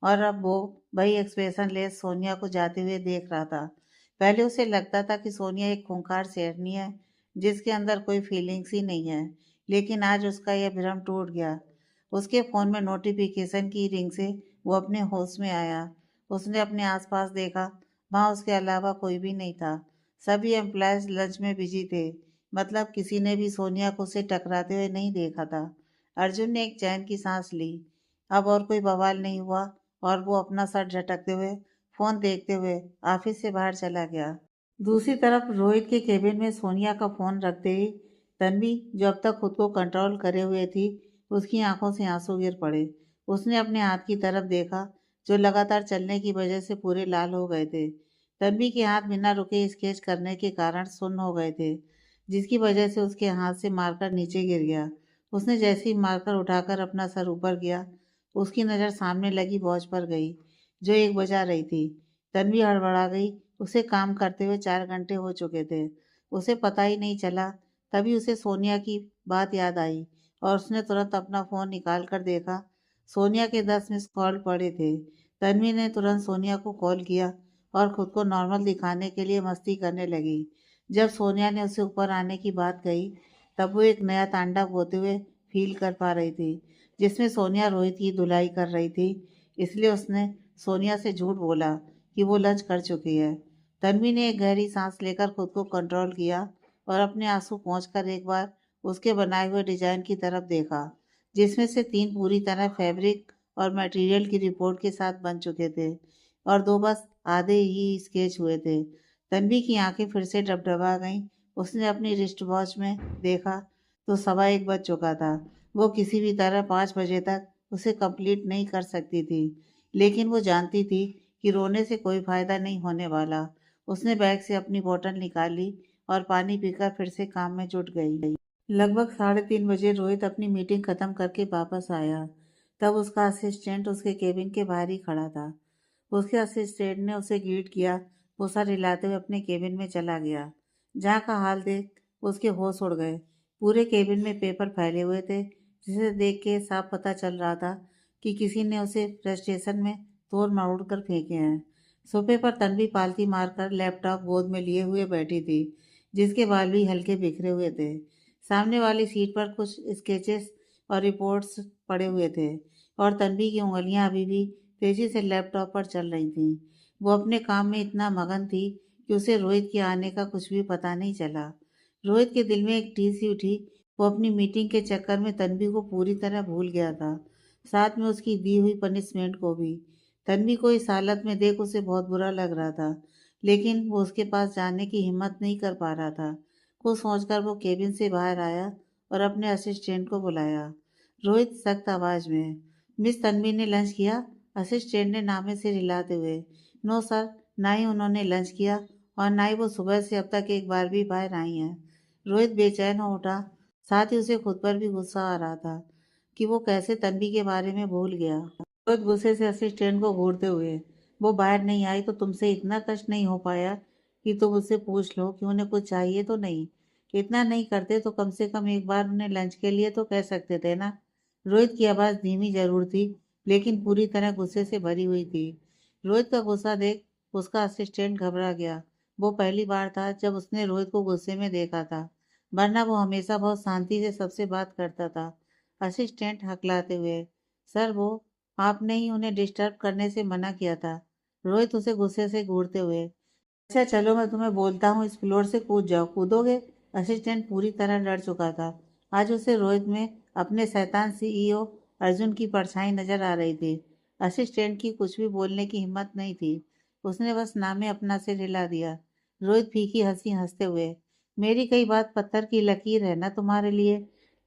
और अब वो वही एक्सप्रेशन लेस सोनिया को जाते हुए देख रहा था। पहले उसे लगता था कि सोनिया एक खूंखार शेरनी है, जिसके अंदर कोई फीलिंग्स ही नहीं है, लेकिन आज उसका यह भ्रम टूट गया। उसके फ़ोन में नोटिफिकेशन की रिंग से वो अपने होश में आया। उसने अपने आसपास देखा। वहाँ उसके अलावा कोई भी नहीं था। सभी एम्प्लॉयज लंच में बिजी थे। मतलब किसी ने भी सोनिया को उसे टकराते हुए नहीं देखा था। अर्जुन ने एक चैन की सांस ली। अब और कोई बवाल नहीं हुआ और वो अपना सर झटकते हुए फोन देखते हुए ऑफिस से बाहर चला गया। दूसरी तरफ रोहित के केबिन में सोनिया का फोन रखते ही तन्वी, जो अब तक खुद को कंट्रोल करे हुए थी, उसकी आंखों से आंसू गिर पड़े। उसने अपने हाथ की तरफ देखा, जो लगातार चलने की वजह से पूरे लाल हो गए थे। तन्वी के हाथ बिना रुके स्केच करने के कारण सुन्न हो गए थे, जिसकी वजह से उसके हाथ से मारकर नीचे गिर गया। उसने जैसे ही मारकर उठाकर अपना सर ऊपर किया, उसकी नज़र सामने लगी वॉच पर गई, जो 1 बजा रही थी। तन्वी हड़बड़ा गई। उसे काम करते हुए 4 घंटे हो चुके थे। उसे पता ही नहीं चला। तभी उसे सोनिया की बात याद आई और उसने तुरंत अपना फ़ोन निकाल कर देखा। सोनिया के 10 मिस कॉल पड़े थे। तन्वी ने तुरंत सोनिया को कॉल किया और खुद को नॉर्मल दिखाने के लिए मस्ती करने लगी। जब सोनिया ने उसे ऊपर आने की बात कही, तब वो एक नया तांडव होते हुए फील कर पा रही थी, जिसमें सोनिया रोहित की धुलाई कर रही थी। इसलिए उसने सोनिया से झूठ बोला कि वो लंच कर चुकी है। तन्वी ने एक गहरी सांस लेकर खुद को कंट्रोल किया और अपने आंसू पोंछकर एक बार उसके बनाए हुए डिजाइन की तरफ देखा, जिसमें से 3 पूरी तरह फैब्रिक और मटेरियल की रिपोर्ट के साथ बन चुके थे और 2 बस आधे ही स्केच हुए थे। तन्वी की आंखें फिर से डबडबा गईं। उसने अपनी रिस्ट वॉच में देखा तो 1:15 बज चुका था। वो किसी भी तरह 5 बजे तक उसे कंप्लीट नहीं कर सकती थी, लेकिन वो जानती थी कि रोने से कोई फायदा नहीं होने वाला। उसने बैग से अपनी बोतल निकाली और पानी पीकर फिर से काम में जुट गई। लगभग 3:30 बजे रोहित अपनी मीटिंग खत्म करके वापस आया। तब उसका असिस्टेंट उसके केबिन के बाहर ही खड़ा था। उसके असिस्टेंट ने उसे ग्रीट किया। वो सर हिलाते हुए अपने केबिन में चला गया, जहाँ का हाल देख उसके होश उड़ गए। पूरे केबिन में पेपर फैले हुए थे, जिसे देख के साफ पता चल रहा था कि किसी ने उसे फ्रस्ट्रेशन में तोड़ मरोड़ कर फेंके हैं। सोफे पर तन्वी पालती मारकर लैपटॉप गोद में लिए हुए बैठी थी, जिसके बाल भी हल्के बिखरे हुए थे। सामने वाली सीट पर कुछ स्केचेस और रिपोर्ट्स पड़े हुए थे और तन्वी की उंगलियां अभी भी तेजी से लैपटॉप पर चल रही थीं। वो अपने काम में इतना मगन थी कि उसे रोहित के आने का कुछ भी पता नहीं चला। रोहित के दिल में एक टीस सी उठी। वो अपनी मीटिंग के चक्कर में तन्वी को पूरी तरह भूल गया था, साथ में उसकी दी हुई पनिशमेंट को भी। तन्वी को इस हालत में देख उसे बहुत बुरा लग रहा था, लेकिन वो उसके पास जाने की हिम्मत नहीं कर पा रहा था। कुछ सोचकर वो केबिन से बाहर आया और अपने असिस्टेंट को बुलाया। रोहित सख्त आवाज में, मिस तन्वी ने लंच किया? असिस्टेंट ने नामे से हिलाते हुए, नो सर, ना ही उन्होंने लंच किया और ना ही वो सुबह से अब तक एक बार भी बाहर आई हैं। रोहित बेचैन हो उठा। साथ ही उसे खुद पर भी गुस्सा आ रहा था कि वो कैसे तन्वी के बारे में भूल गया। रोहित गुस्से से असिस्टेंट को घूरते हुए, वो बाहर नहीं आई तो तुमसे इतना कष्ट नहीं हो पाया कि तुम उससे पूछ लो कि उन्हें कुछ चाहिए तो नहीं? इतना नहीं करते तो कम से कम एक बार उन्हें लंच के लिए तो कह सकते थे ना? रोहित की आवाज़ धीमी जरूर थी, लेकिन पूरी तरह गुस्से से भरी हुई थी। रोहित का गुस्सा देख उसका असिस्टेंट घबरा गया। वो पहली बार था जब उसने रोहित को गुस्से में देखा था, वरना वो हमेशा बहुत शांति से सबसे बात करता था। असिस्टेंट हकलाते हुए, सर, वो आपने ही उन्हें डिस्टर्ब करने से मना किया था। रोहित उसे गुस्से से घूरते हुए, अच्छा चलो मैं तुम्हें बोलता हूँ, इस फ्लोर से कूद जाओ। कूदोगे? असिस्टेंट पूरी तरह डर चुका था। आज उसे रोहित में अपने शैतान सीईओ अर्जुन की परछाई नजर आ रही थी। असिस्टेंट की कुछ भी बोलने की हिम्मत नहीं थी। उसने बस नामे अपना सिर हिला दिया। रोहित फीकी हंसी हंसते हुए, मेरी कई बात पत्थर की लकीर है ना तुम्हारे लिए,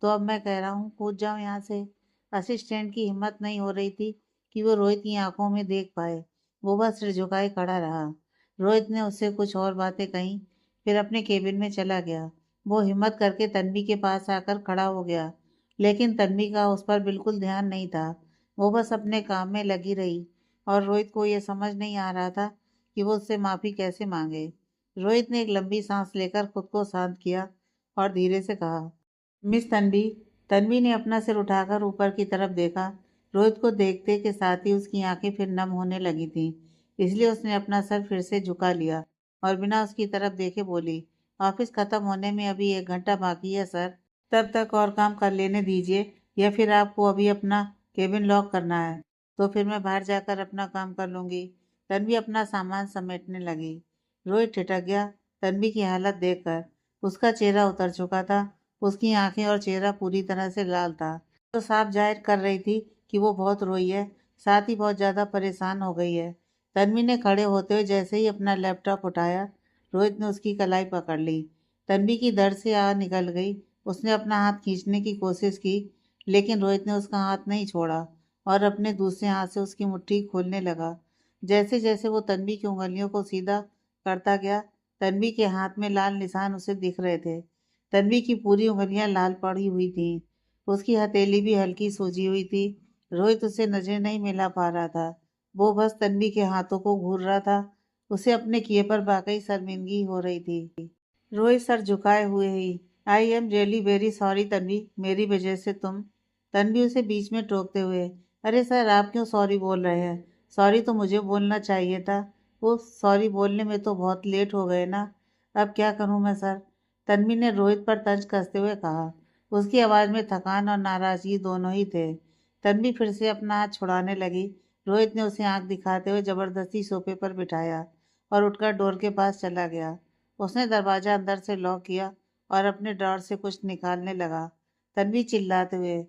तो अब मैं कह रहा हूँ कूद जाओ यहाँ से। असिस्टेंट की हिम्मत नहीं हो रही थी कि वो रोहित की आंखों में देख पाए। वो बस सिर झुकाए खड़ा रहा। रोहित ने उससे कुछ और बातें कहीं, फिर अपने केबिन में चला गया। वो हिम्मत करके तन्वी के पास आकर खड़ा हो गया, लेकिन तन्वी का उस पर बिल्कुल ध्यान नहीं था। वो बस अपने काम में लगी रही और रोहित को ये समझ नहीं आ रहा था कि वो उससे माफ़ी कैसे मांगे। रोहित ने एक लंबी सांस लेकर खुद को शांत किया और धीरे से कहा, मिस तन्वी। तन्वी ने अपना सिर उठाकर ऊपर की तरफ देखा। रोहित को देखते के साथ ही उसकी आंखें फिर नम होने लगी थीं। इसलिए उसने अपना सर फिर से झुका लिया और बिना उसकी तरफ देखे बोली, ऑफिस खत्म होने में अभी 1 घंटा बाकी है सर। तब तक और काम कर लेने दीजिए, या फिर आपको अभी अपना केबिन लॉक करना है तो फिर मैं बाहर जाकर अपना काम कर लूँगी। तन्वी अपना सामान समेटने लगी। रोहित ठिठक गया। तन्वी की हालत देखकर उसका चेहरा उतर चुका था। उसकी आंखें और चेहरा पूरी तरह से लाल था, तो साफ जाहिर कर रही थी कि वो बहुत रोई है, साथ ही बहुत ज़्यादा परेशान हो गई है। तन्वी ने खड़े होते हुए जैसे ही अपना लैपटॉप उठाया, रोहित ने उसकी कलाई पकड़ ली। तन्वी की दर्द से आह निकल गई। उसने अपना हाथ खींचने की कोशिश की, लेकिन रोहित ने उसका हाथ नहीं छोड़ा और अपने दूसरे हाथ से उसकी मुट्ठी खोलने लगा। जैसे जैसे वो तन्वी की उंगलियों को सीधा करता गया, तन्वी के हाथ में लाल निशान उसे दिख रहे थे। तन्वी की पूरी उंगलियां लाल पड़ी हुई थीं। उसकी हथेली भी हल्की सूजी हुई थी। रोहित उसे नजर नहीं मिला पा रहा था। वो बस तन्वी के हाथों को घूर रहा था। उसे अपने किए पर वाकई शर्मिंदगी हो रही थी। रोहित सर झुकाए हुए ही, I am really very sorry Tanvi, मेरी वजह से तुम। तन्वी उसे बीच में टोकते हुए, अरे सर आप क्यों सॉरी बोल रहे हैं? सॉरी तो मुझे बोलना चाहिए था। वो सॉरी बोलने में तो बहुत लेट हो गए ना। अब क्या करूं मैं सर? तन्वी ने रोहित पर तंज कसते हुए कहा। उसकी आवाज़ में थकान और नाराजगी दोनों ही थे। तन्वी फिर से अपना हाथ छुड़ाने लगी। रोहित ने उसे आंख दिखाते हुए जबरदस्ती सोफे पर बिठाया और उठकर डोर के पास चला गया। उसने दरवाजा अंदर से लॉक किया और अपने ड्रॉर से कुछ निकालने लगा। तन्वी चिल्लाते हुए,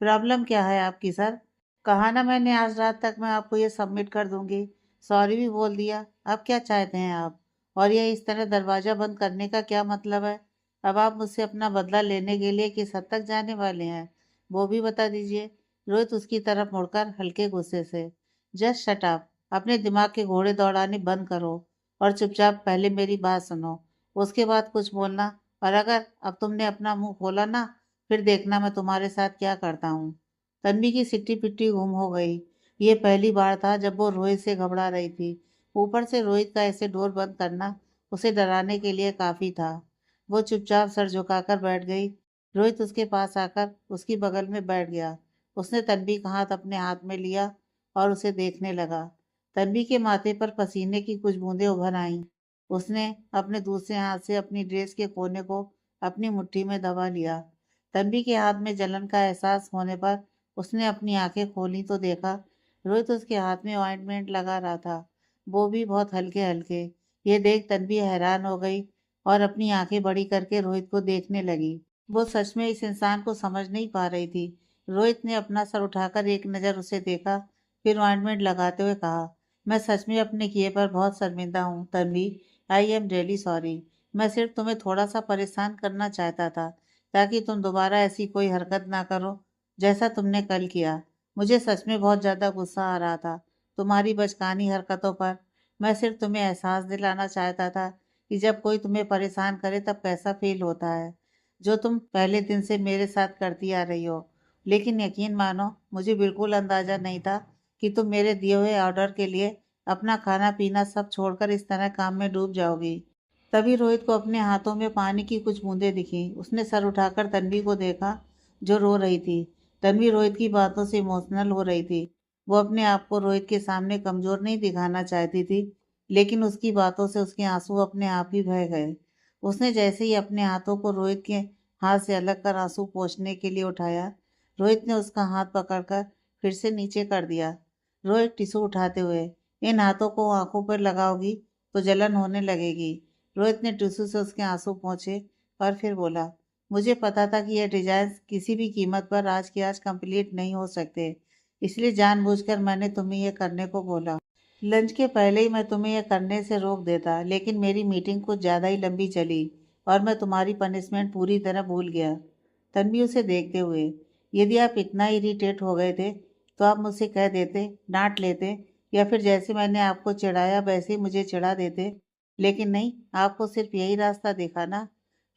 प्रॉब्लम क्या है आपकी सर? कहा ना मैंने आज रात तक मैं आपको ये सबमिट कर दूंगी। सॉरी भी बोल दिया, अब क्या चाहते हैं आप? और ये इस तरह दरवाजा बंद करने का क्या मतलब है? अब आप मुझसे अपना बदला लेने के लिए किस हद तक जाने वाले हैं, वो भी बता दीजिए। रोहित उसकी तरफ मुड़कर हल्के गुस्से से, जस्ट शट अप, अपने दिमाग के घोड़े दौड़ाने बंद करो और चुपचाप पहले मेरी बात सुनो, उसके बाद कुछ बोलना। और अगर अब तुमने अपना मुंह खोला ना, फिर देखना मैं तुम्हारे साथ क्या करता हूँ। तन्वी की सिट्टी पिट्टी गुम हो गई। ये पहली बार था जब वो रोहित से घबरा रही थी। ऊपर से रोहित का ऐसे डोर बंद करना उसे डराने के लिए काफी था। वो चुपचाप सर झुकाकर बैठ गई। रोहित उसके पास आकर उसकी बगल में बैठ गया। उसने तन्वी का हाथ अपने हाथ में लिया और उसे देखने लगा। तन्वी के माथे पर पसीने की कुछ बूंदें उभर आईं। उसने अपने दूसरे हाथ से अपनी ड्रेस के कोने को अपनी मुट्ठी में दबा लिया। तन्वी के हाथ में जलन का एहसास होने पर उसने अपनी आंखें खोली तो देखा रोहित उसके हाथ में ऑइंटमेंट लगा रहा था, वो भी बहुत हल्के हल्के। ये देख तन्वी हैरान हो गई और अपनी आंखें बड़ी करके रोहित को देखने लगी। वो सच में इस इंसान को समझ नहीं पा रही थी। रोहित ने अपना सर उठाकर एक नज़र उसे देखा, फिर ऑइंटमेंट लगाते हुए कहा, मैं सच में अपने किए पर बहुत शर्मिंदा हूँ तन्वी। आई एम रियली सॉरी। मैं सिर्फ तुम्हें थोड़ा सा परेशान करना चाहता था, ताकि तुम दोबारा ऐसी कोई हरकत ना करो जैसा तुमने कल किया। मुझे सच में बहुत ज़्यादा गुस्सा आ रहा था तुम्हारी बचकानी हरकतों पर। मैं सिर्फ तुम्हें एहसास दिलाना चाहता था कि जब कोई तुम्हें परेशान करे तब कैसा फील होता है, जो तुम पहले दिन से मेरे साथ करती आ रही हो। लेकिन यकीन मानो, मुझे बिल्कुल अंदाज़ा नहीं था कि तुम मेरे दिए हुए ऑर्डर के लिए अपना खाना पीना सब छोड़कर इस तरह काम में डूब जाओगी। तभी रोहित को अपने हाथों में पानी की कुछ बूंदें दिखीं। उसने सर उठाकर तन्वी को देखा, जो रो रही थी। तन्वी रोहित की बातों से इमोशनल हो रही थी। वो अपने आप को रोहित के सामने कमज़ोर नहीं दिखाना चाहती थी, लेकिन उसकी बातों से उसके आंसू अपने आप ही बह गए। उसने जैसे ही अपने हाथों को रोहित के हाथ से अलग कर आंसू पोंछने के लिए उठाया, रोहित ने उसका हाथ पकड़कर फिर से नीचे कर दिया। रोहित टिश्यू उठाते हुए, इन हाथों को आंखों पर लगाओगी तो जलन होने लगेगी। रोहित ने टिश्यू से उसके आंसू पोंछे और फिर बोला, मुझे पता था कि यह डिजाइन किसी भी कीमत पर आज के आज कंप्लीट नहीं हो सकते, इसलिए जानबूझकर मैंने तुम्हें यह करने को बोला। लंच के पहले ही मैं तुम्हें यह करने से रोक देता, लेकिन मेरी मीटिंग कुछ ज़्यादा ही लंबी चली, और मैं तुम्हारी पनिशमेंट पूरी तरह भूल गया। तन्वी उसे देखते हुए, यदि आप इतना इरिटेट हो गए थे तो आप मुझसे कह देते, डांट लेते, या फिर जैसे मैंने आपको चिढ़ाया वैसे ही मुझे चिढ़ा देते। लेकिन नहीं, आपको सिर्फ यही रास्ता देखा ना।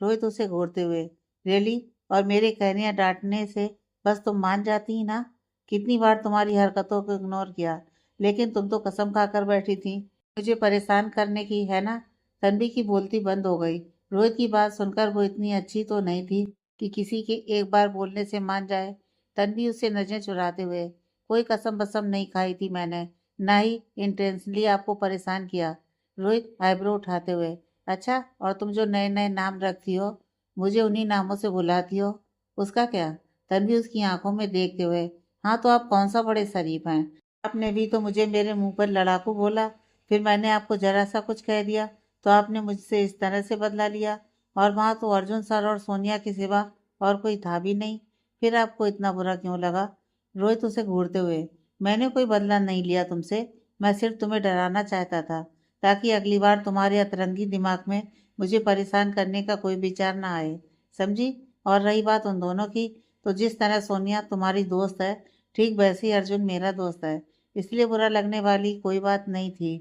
रोहित उसे घूरते हुए, रियली? और मेरे कहने या डांटने से बस तुम मान जाती ही ना? कितनी बार तुम्हारी हरकतों को इग्नोर किया, लेकिन तुम तो कसम खाकर बैठी थी मुझे परेशान करने की, है ना? तन्वी की बोलती बंद हो गई। रोहित की बात सुनकर वो इतनी अच्छी तो नहीं थी कि किसी के एक बार बोलने से मान जाए। तन्वी उससे नजरें चुराते हुए, कोई कसम बसम नहीं खाई थी मैंने, ना ही इंटेंशनली आपको परेशान किया। रोहित आईब्रो उठाते हुए, अच्छा, और तुम जो नए नए नाम रखती हो, मुझे उन्हीं नामों से बुलाती हो, उसका क्या? तन्वी उसकी आंखों में देखते हुए, हाँ तो आप कौन सा बड़े शरीफ हैं? आपने भी तो मुझे मेरे मुंह पर लड़ाकू बोला, फिर मैंने आपको जरा सा कुछ कह दिया तो आपने मुझसे इस तरह से बदला लिया। और वहाँ तो अर्जुन सर और सोनिया के सिवा और कोई था भी नहीं, फिर आपको इतना बुरा क्यों लगा? रोहित उसे घूरते हुए, मैंने कोई बदला नहीं लिया तुमसे, मैं सिर्फ तुम्हें डराना चाहता था ताकि अगली बार तुम्हारे अतरंगी दिमाग में मुझे परेशान करने का कोई विचार ना आए, समझी? और रही बात उन दोनों की, तो जिस तरह सोनिया तुम्हारी दोस्त है, ठीक वैसे ही अर्जुन मेरा दोस्त है, इसलिए बुरा लगने वाली कोई बात नहीं थी।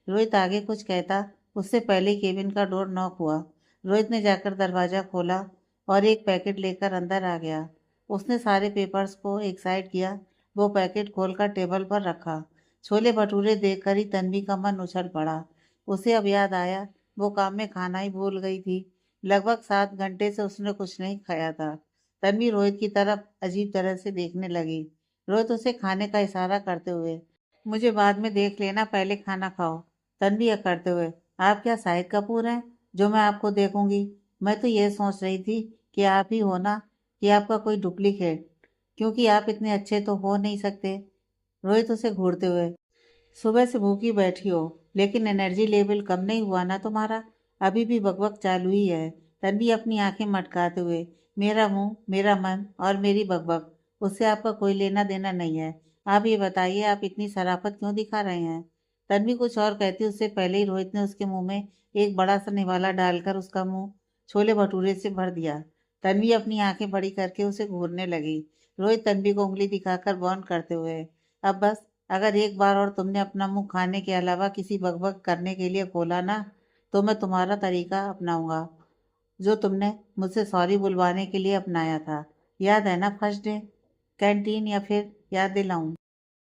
रोहित आगे कुछ कहता, उससे पहले केबिन का डोर नॉक हुआ। रोहित ने जाकर दरवाजा खोला और एक पैकेट लेकर अंदर आ गया। उसने सारे पेपर्स को एक साइड किया, वो पैकेट खोलकर टेबल पर रखा। छोले भटूरे देखकर ही तन्वी का मन उछल पड़ा। उसे अब याद आया, वो काम में खाना ही भूल गई थी। लगभग 7 घंटे से उसने कुछ नहीं खाया था। तन्वी रोहित की तरफ अजीब तरह से देखने लगी। रोहित उसे खाने का इशारा करते हुए, मुझे बाद में देख लेना, पहले खाना खाओ। तन्वी करते हुए, आप क्या शाहिद कपूर हैं जो मैं आपको देखूंगी? मैं तो ये सोच रही थी कि आप ही हो ना, कि आपका कोई डुप्लीकेट, क्योंकि आप इतने अच्छे तो हो नहीं सकते। रोहित उसे घूरते हुए, सुबह से भूखी बैठी हो, लेकिन एनर्जी लेवल कम नहीं हुआ ना तुम्हारा? अभी भी बकबक चालू ही है। तन्वी अपनी आंखें मटकाते हुए, मेरा मुंह, मेरा मन और मेरी बकबक, उससे आपका कोई लेना देना नहीं है। आप ये बताइए, आप इतनी शराफत क्यों दिखा रहे हैं? तन्वी कुछ और कहती उससे पहले ही रोहित ने उसके मुंह में एक बड़ा सा निवाला डालकर उसका मुंह छोले भटूरे से भर दिया। तन्वी अपनी आंखें बड़ी करके उसे घूरने लगी। रोहित तन्वी को उंगली दिखाकर वार्न करते हुए, अब बस, अगर एक बार और तुमने अपना मुंह खाने के अलावा किसी बकबक करने के लिए खोला ना, तो मैं तुम्हारा तरीका अपनाऊंगा जो तुमने मुझसे सॉरी बुलवाने के लिए अपनाया था। याद है ना फर्स्ट डे कैंटीन, या फिर याद दिलाऊं?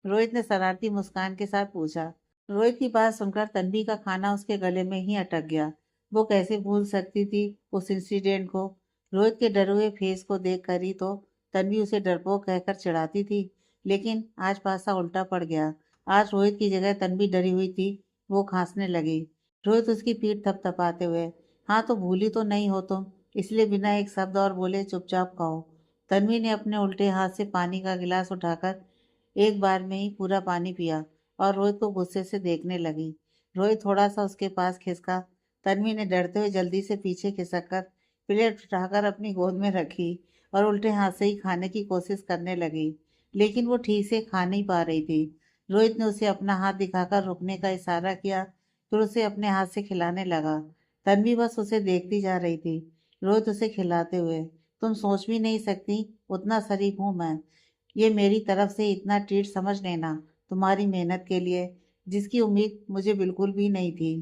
रोहित ने शरारती मुस्कान के साथ पूछा। रोहित की बात सुनकर तन्वी का खाना उसके गले में ही अटक गया। वो कैसे भूल सकती थी उस इंसिडेंट को? रोहित के डरे हुए फेस को देख कर ही तो तन्वी उसे डरपोक कहकर चिढ़ाती थी, लेकिन आज पासा उल्टा पड़ गया। आज रोहित की जगह तन्वी डरी हुई थी। वो खांसने लगी। रोहित उसकी पीठ थपथपाते हुए, हाँ तो भूली तो नहीं हो तुम, इसलिए बिना एक शब्द और बोले चुपचाप खाओ। तन्वी ने अपने उल्टे हाथ से पानी का गिलास उठाकर एक बार में ही पूरा पानी पिया और रोहित को गुस्से से देखने लगी। रोहित थोड़ा सा उसके पास खिसका। तन्वी ने डरते हुए जल्दी से पीछे खिसक कर प्लेट उठाकर अपनी गोद में रखी और उल्टे हाथ से ही खाने की कोशिश करने लगी, लेकिन वो ठीक से खा नहीं पा रही थी। रोहित ने उसे अपना हाथ दिखाकर रुकने का इशारा किया, फिर उसे अपने हाथ से खिलाने लगा। तन्वी बस उसे देखती जा रही थी। रोहित उसे खिलाते हुए, तुम सोच भी नहीं सकती, उतना शरीफ हूँ मैं। ये मेरी तरफ से इतना ट्रीट समझ लेना, तुम्हारी मेहनत के लिए, जिसकी उम्मीद मुझे बिल्कुल भी नहीं थी।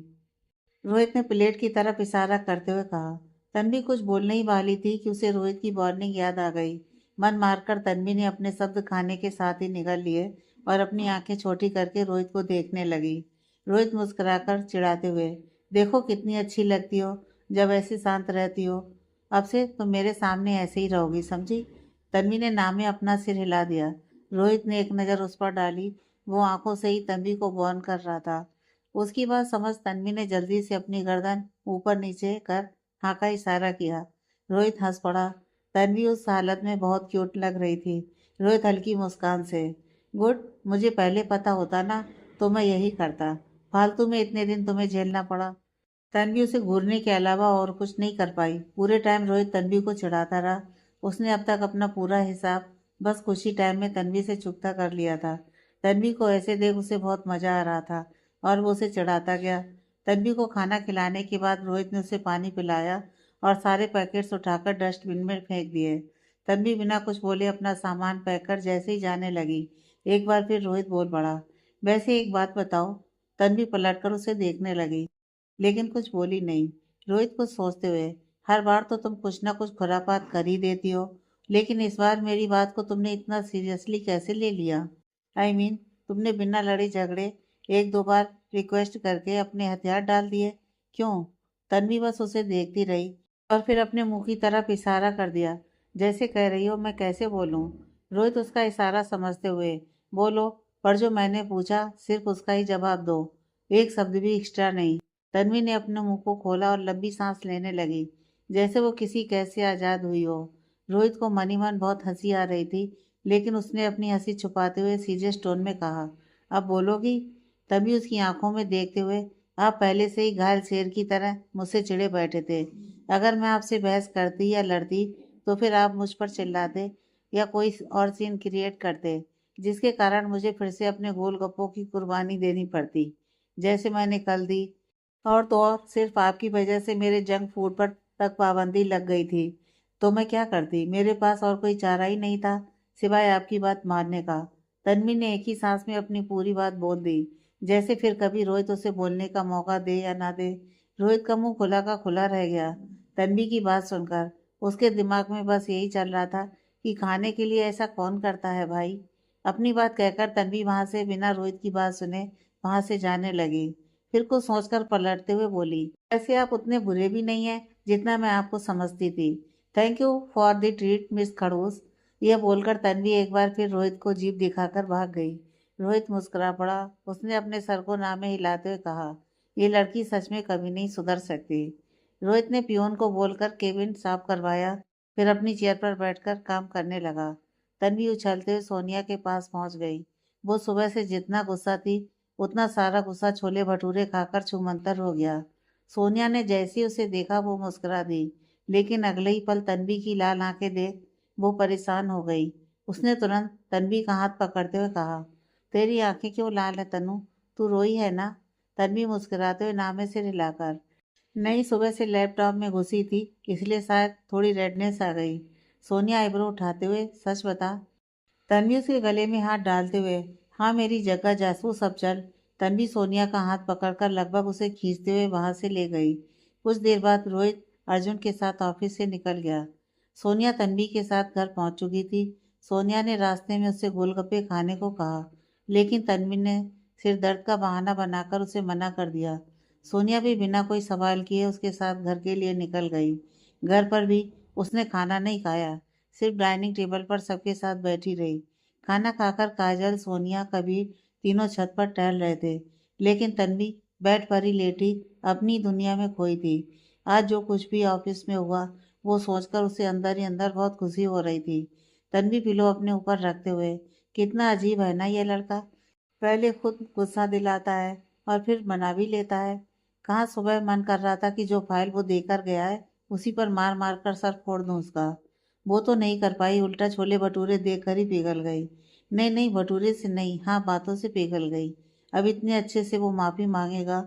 रोहित ने प्लेट की तरफ इशारा करते हुए कहा। तन्वी कुछ बोलने ही वाली थी कि उसे रोहित की वार्निंग याद आ गई। मन मारकर तन्वी ने अपने शब्द खाने के साथ ही निगल लिए और अपनी आंखें छोटी करके रोहित को देखने लगी। रोहित मुस्कुराकर चिढ़ाते हुए, देखो कितनी अच्छी लगती हो जब ऐसे शांत रहती हो। अब से तुम मेरे सामने ऐसे ही रहोगी, समझी? तन्वी ने नामे अपना सिर हिला दिया। रोहित ने एक नज़र उस पर डाली। वो आंखों से ही तन्वी को बॉर्न कर रहा था। उसकी बात समझ तन्वी ने जल्दी से अपनी गर्दन ऊपर नीचे कर हाँ का इशारा किया। रोहित हंस पड़ा। तन्वी उस हालत में बहुत क्यूट लग रही थी। रोहित हल्की मुस्कान से, गुड, मुझे पहले पता होता ना तो मैं यही करता, फालतू में इतने दिन तुम्हें झेलना पड़ा। तन्वी उसे घूरने के अलावा और कुछ नहीं कर पाई। पूरे टाइम रोहित तन्वी को चिढ़ाता रहा। उसने अब तक अपना पूरा हिसाब बस कुछ ही टाइम में तन्वी से चुकता कर लिया था। तन्वी को ऐसे देख उसे बहुत मजा आ रहा था और वो उसे चिढ़ाता गया। तन्वी को खाना खिलाने के बाद रोहित ने उसे पानी पिलाया और सारे पैकेट्स उठाकर डस्टबिन में फेंक दिए। तन्वी बिना कुछ बोले अपना सामान पैक कर जैसे ही जाने लगी, एक बार फिर रोहित बोल पड़ा, वैसे एक बात बताओ। तन्वी पलटकर उसे देखने लगी, लेकिन कुछ बोली नहीं। रोहित कुछ सोचते हुए, हर बार तो तुम कुछ ना कुछ खुरापात कर ही देती हो, लेकिन इस बार मेरी बात को तुमने इतना सीरियसली कैसे ले लिया? तुमने बिना लड़े झगड़े एक दो बार रिक्वेस्ट करके अपने हथियार डाल दिए, क्यों? तन्वी बस उसे देखती रही और फिर अपने मुंह की तरफ इशारा कर दिया, जैसे कह रही हो मैं कैसे बोलूं। रोहित उसका इशारा समझते हुए, बोलो, पर जो मैंने पूछा सिर्फ उसका ही जवाब दो, एक शब्द भी एक्स्ट्रा नहीं। तन्वी ने अपने मुंह को खोला और लंबी सांस लेने लगी, जैसे वो किसी कैद से आजाद हुई हो। रोहित को मनी मन बहुत हंसी आ रही थी, लेकिन उसने अपनी हंसी छुपाते हुए सीरियस टोन में कहा, अब बोलोगी? तभी उसकी आंखों में देखते हुए, आप पहले से ही घायल शेर की तरह मुझसे चिढ़े बैठे थे। अगर मैं आपसे बहस करती या लड़ती तो फिर आप मुझ पर चिल्लाते या कोई और सीन क्रिएट करते, जिसके कारण मुझे फिर से अपने गोलगप्पों की कुर्बानी देनी पड़ती, जैसे मैंने कल दी। और तो और सिर्फ आपकी वजह से मेरे जंक फूड पर तक पाबंदी लग गई थी। तो मैं क्या करती? मेरे पास और कोई चारा ही नहीं था सिवाय आपकी बात मानने का। तन्वी ने एक ही सांस में अपनी पूरी बात बोल दी, जैसे फिर कभी रोहित उसे बोलने का मौका दे या ना दे। रोहित का मुंह खुला का खुला रह गया तन्वी की बात सुनकर। उसके दिमाग में बस यही चल रहा था कि खाने के लिए ऐसा कौन करता है भाई। अपनी बात कहकर तन्वी वहां से बिना रोहित की बात सुने वहां से जाने लगी। फिर कुछ सोचकर पलटते हुए बोली, ऐसे आप उतने बुरे भी नहीं हैं जितना मैं आपको समझती थी। Thank you for the treat miss खड़ूस। यह बोलकर तन्वी एक बार फिर रोहित को जीभ दिखाकर भाग गई। रोहित मुस्कुरा पड़ा। उसने अपने सर को नामे हिलाते हुए कहा, ये लड़की सच में कभी नहीं सुधर सकती। रोहित ने पियोन को बोलकर केबिन साफ करवाया, फिर अपनी चेयर पर बैठकर काम करने लगा। तन्वी उछलते हुए सोनिया के पास पहुंच गई। वो सुबह से जितना गुस्सा थी उतना सारा गुस्सा छोले भटूरे खाकर छूमंतर हो गया। सोनिया ने जैसे ही उसे देखा वो मुस्कुरा दी, लेकिन अगले ही पल तन्वी की लाल आंखें देख वो परेशान हो गई। उसने तुरंत तन्वी का हाथ पकड़ते हुए कहा, तेरी आंखें क्यों लाल है तनु? तू रोई है ना? तन्वी मुस्कुराते हुए नामे से हिलाकर, नहीं, सुबह से लैपटॉप में घुसी थी इसलिए शायद थोड़ी रेडनेस आ गई। सोनिया आईब्रो उठाते हुए, सच बता। तन्वी उसके गले में हाथ डालते हुए, हाँ मेरी जगह जासूस अब चल। तन्वी सोनिया का हाथ पकड़कर लगभग उसे खींचते हुए वहां से ले गई। कुछ देर बाद रोहित अर्जुन के साथ ऑफिस से निकल गया। सोनिया तन्वी के साथ घर पहुंच चुकी थी। सोनिया ने रास्ते में उससे गोलगप्पे खाने को कहा, लेकिन तन्वी ने सिर दर्द का बहाना बनाकर उसे मना कर दिया। सोनिया भी बिना कोई सवाल किए उसके साथ घर के लिए निकल गई। घर पर भी उसने खाना नहीं खाया, सिर्फ डाइनिंग टेबल पर सबके साथ बैठी रही। खाना खाकर काजल, सोनिया, कबीर तीनों छत पर टहल रहे थे, लेकिन तन्वी बेड पर ही लेटी अपनी दुनिया में खोई थी। आज जो कुछ भी ऑफिस में हुआ वो सोचकर उसे अंदर ही अंदर बहुत खुशी हो रही थी। तन्वी पिलो अपने ऊपर रखते हुए, कितना अजीब है ना ये लड़का, पहले खुद गुस्सा दिलाता है और फिर मना भी लेता है। कहाँ सुबह मन कर रहा था कि जो फाइल वो देकर गया है उसी पर मार मार कर सर फोड़ दूं उसका। वो तो नहीं कर पाई, उल्टा छोले भटूरे देखकर ही पिघल गई। नहीं नहीं, भटूरे से नहीं, हाँ बातों से पिघल गई। अब इतने अच्छे से वो माफ़ी मांगेगा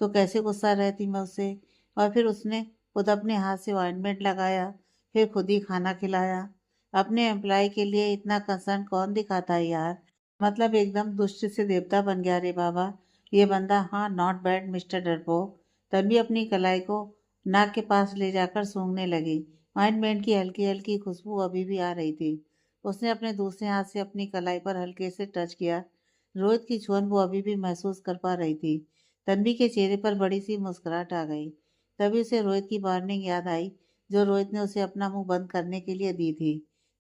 तो कैसे गुस्सा रहती मैं उससे। और फिर उसने खुद अपने हाथ से ऑइंटमेंट लगाया, फिर खुद ही खाना खिलाया। अपने एम्प्लॉय के लिए इतना कंसर्न कौन दिखाता है यार। मतलब एकदम दुष्ट से देवता बन गया रे बाबा ये बंदा। हाँ, नॉट बैड मिस्टर डरपोक। तन्वी अपनी कलाई को नाक के पास ले जाकर सूंघने लगी। ऑइंटमेंट की हल्की हल्की खुशबू अभी भी आ रही थी। उसने अपने दूसरे हाथ से अपनी कलाई पर हल्के से टच किया। रोहित की छुअन वो अभी भी महसूस कर पा रही थी। तन्वी के चेहरे पर बड़ी सी मुस्कुराहट आ गई। तभी उसे रोहित की वार्निंग याद आई, जो रोहित ने उसे अपना मुंह बंद करने के लिए दी थी।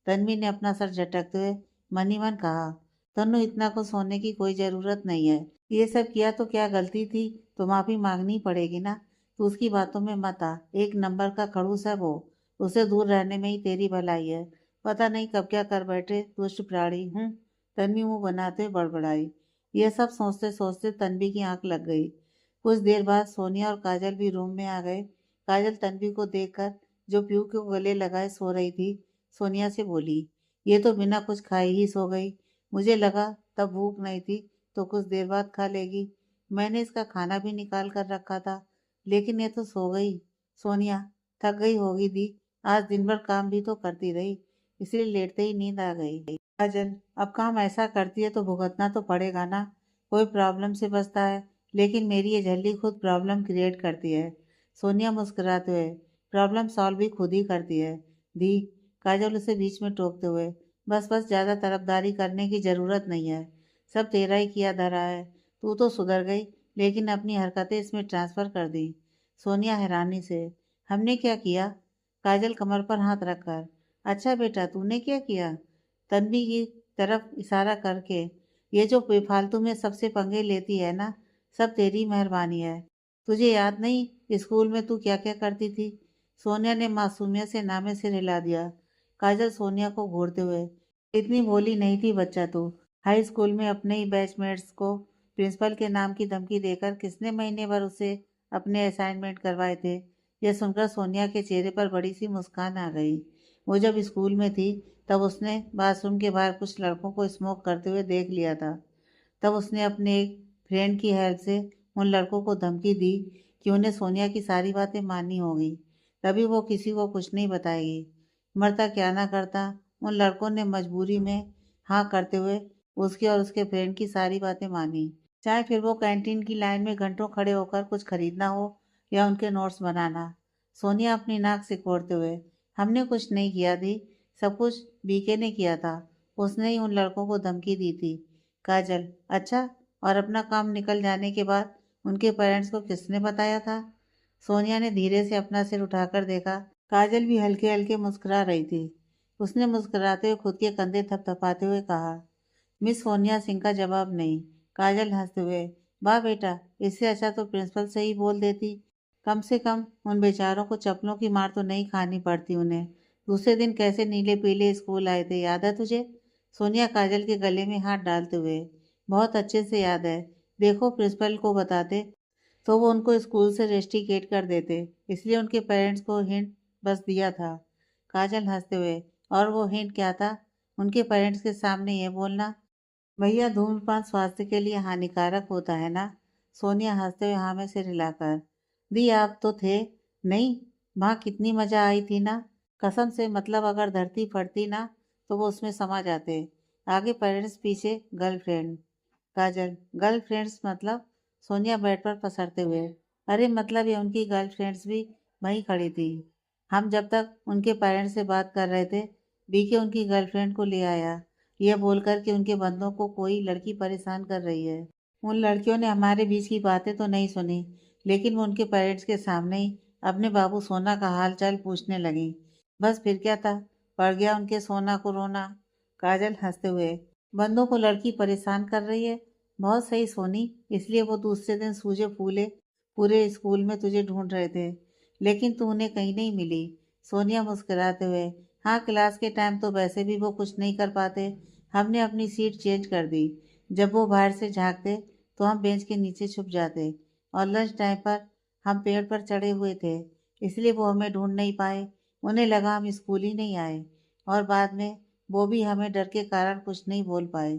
तन्वी ने अपना सर झटकते हुए मन ही मन कहा, तन्नू इतना कुछ होने की कोई ज़रूरत नहीं है। ये सब किया तो क्या गलती थी तो माफ़ी मांगनी पड़ेगी ना। तू उसकी बातों में मत आ, एक नंबर का खड़ूस है वो। उसे दूर रहने में ही तेरी भलाई है। पता नहीं कब क्या कर बैठे दुष्ट प्राणी। तन्वी मुंह बनाते हुए बड़बड़ाई। यह सब सोचते सोचते तन्वी की आंख लग गई। कुछ देर बाद सोनिया और काजल भी रूम में आ गए। काजल तन्वी को देखकर, जो पीयू को गले लगाए सो रही थी, सोनिया से बोली, ये तो बिना कुछ खाए ही सो गई। मुझे लगा तब भूख नहीं थी तो कुछ देर बाद खा लेगी। मैंने इसका खाना भी निकाल कर रखा था, लेकिन ये तो सो गई। सोनिया, थक गई होगी दी, आज दिन भर काम भी तो करती रही, इसलिए लेटते ही नींद आ गई। काजल, अब काम ऐसा करती है तो भुगतना तो पड़ेगा ना। कोई प्रॉब्लम से बचता है, लेकिन मेरी ये झल्ली खुद प्रॉब्लम क्रिएट करती है। सोनिया मुस्कुराते हुए, प्रॉब्लम सॉल्व भी खुद ही करती है दी। काजल उसे बीच में टोकते हुए, बस बस ज़्यादा तरफदारी करने की ज़रूरत नहीं है, सब तेरा ही किया धरा है। तू तो सुधर गई, लेकिन अपनी हरकतें इसमें ट्रांसफ़र कर दी। सोनिया हैरानी से, हमने क्या किया? काजल कमर पर हाथ रखकर, अच्छा बेटा तूने क्या किया? तन्वी की तरफ इशारा करके, ये जो बेफालतू में सबसे पंगे लेती है ना, सब तेरी मेहरबानी है। तुझे याद नहीं स्कूल में तू क्या क्या करती थी? सोनिया ने मासूमियत से नामे सिर हिला दिया। काजल सोनिया को घूरते हुए, इतनी भोली नहीं थी बच्चा तू। हाई स्कूल में अपने ही बैचमेट्स को प्रिंसिपल के नाम की धमकी देकर किसने महीने भर उसे अपने असाइनमेंट करवाए थे? यह सुनकर सोनिया के चेहरे पर बड़ी सी मुस्कान आ गई। वो जब स्कूल में थी तब उसने बाथरूम के बाहर कुछ लड़कों को स्मोक करते हुए देख लिया था। तब उसने अपने एक फ्रेंड की हेल्प से उन लड़कों को धमकी दी कि उन्हें सोनिया की सारी बातें माननी होगी, तभी वो किसी को कुछ नहीं बताएगी। मरता क्या ना करता, उन लड़कों ने मजबूरी में हाँ करते हुए उसकी और उसके फ्रेंड की सारी बातें मानी, चाहे फिर वो कैंटीन की लाइन में घंटों खड़े होकर कुछ खरीदना हो या उनके नोट्स बनाना। सोनिया अपनी नाक सिकोड़ते हुए, हमने कुछ नहीं किया दी, सब कुछ बीके ने किया था, उसने ही उन लड़कों को धमकी दी थी। काजल, अच्छा, और अपना काम निकल जाने के बाद उनके पेरेंट्स को किसने बताया था? सोनिया ने धीरे से अपना सिर उठाकर देखा। काजल भी हल्के हल्के मुस्कुरा रही थी। उसने मुस्कुराते हुए खुद के कंधे थपथपाते हुए कहा, मिस सोनिया सिंह का जवाब नहीं। काजल हंसते हुए, वाह बेटा, इससे अच्छा तो प्रिंसिपल से ही बोल देती, कम से कम उन बेचारों को चप्पलों की मार तो नहीं खानी पड़ती उन्हें। दूसरे दिन कैसे नीले पीले स्कूल आए थे, याद है तुझे? सोनिया काजल के गले में हाथ डालते हुए, बहुत अच्छे से याद है। देखो प्रिंसिपल को बताते तो वो उनको स्कूल से रेस्टिकेट कर देते, इसलिए उनके पेरेंट्स को हिंट बस दिया था। काजल हंसते हुए, और वो हिंट क्या था? उनके पेरेंट्स के सामने ये बोलना, भैया धूम्रपान स्वास्थ्य के लिए हानिकारक होता है ना? सोनिया हंसते हुए हाँ में सिर हिलाकर, दी आप तो थे नहीं, वहाँ कितनी मजा आई थी ना, कसम से, मतलब अगर धरती फटती ना तो वो उसमें समा जाते। आगे पेरेंट्स पीछे गर्लफ्रेंड। काजल, गर्लफ्रेंड्स मतलब? सोनिया बेड पर पसरते हुए, अरे मतलब ये उनकी गर्लफ्रेंड्स भी वहीं खड़ी थी। हम जब तक उनके पेरेंट्स से बात कर रहे थे, बीके उनकी गर्लफ्रेंड को ले आया, यह बोलकर कि उनके बंदों को कोई लड़की परेशान कर रही है। उन लड़कियों ने हमारे बीच की बातें तो नहीं सुनी, लेकिन वो उनके पेरेंट्स के सामने ही अपने बाबू सोना का हाल चाल पूछने लगी। बस फिर क्या था, पड़ गया उनके सोना को रोना। काजल हंसते हुए, बंदों को लड़की परेशान कर रही है, बहुत सही सोनी, इसलिए वो दूसरे दिन सूजे फूले पूरे स्कूल में तुझे ढूंढ रहे थे, लेकिन तू उन्हें कहीं नहीं मिली। सोनिया मुस्कुराते हुए, हाँ क्लास के टाइम तो वैसे भी वो कुछ नहीं कर पाते, हमने अपनी सीट चेंज कर दी। जब वो बाहर से झांकते तो हम बेंच के नीचे छुप जाते, और लंच टाइम पर हम पेड़ पर चढ़े हुए थे, इसलिए वो हमें ढूंढ नहीं पाए। उन्हें लगा हम स्कूल ही नहीं आए, और बाद में वो भी हमें डर के कारण कुछ नहीं बोल पाए।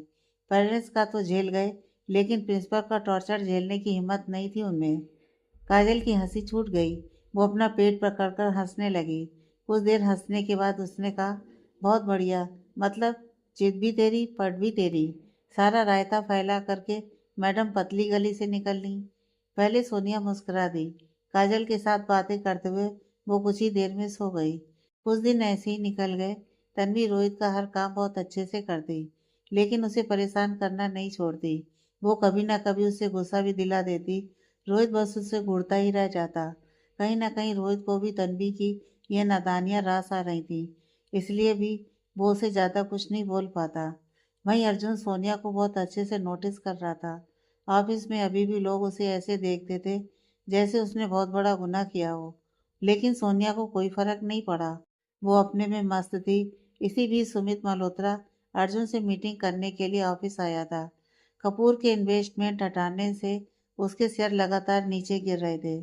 पेरेंट्स का तो झेल गए, लेकिन प्रिंसिपल का टॉर्चर झेलने की हिम्मत नहीं थी उनमें। काजल की हंसी छूट गई, वो अपना पेट पकड़कर हंसने लगी। कुछ देर हंसने के बाद उसने कहा, बहुत बढ़िया, मतलब जिद भी तेरी पट भी तेरी। सारा रायता फैला करके मैडम पतली गली से निकल ली। पहले सोनिया मुस्कुरा दी। काजल के साथ बातें करते हुए वो कुछ ही देर में सो गई। कुछ दिन ऐसे ही निकल गए। तन्वी रोहित का हर काम बहुत अच्छे से करती, लेकिन उसे परेशान करना नहीं छोड़ती। वो कभी ना कभी उसे गुस्सा भी दिला देती। रोहित बस उससे घूरता ही रह जाता। कहीं ना कहीं रोहित को भी तन्वी की यह नादानियां रास आ रही थी, इसलिए भी वो उसे ज़्यादा कुछ नहीं बोल पाता। वहीं अर्जुन सोनिया को बहुत अच्छे से नोटिस कर रहा था। ऑफिस में अभी भी लोग उसे ऐसे देखते थे जैसे उसने बहुत बड़ा गुनाह किया हो, लेकिन सोनिया को कोई फर्क नहीं पड़ा। वो अपने में मस्त थी। इसी बीच सुमित मल्होत्रा अर्जुन से मीटिंग करने के लिए ऑफिस आया था। कपूर के इन्वेस्टमेंट हटाने से उसके शेयर लगातार नीचे गिर रहे थे,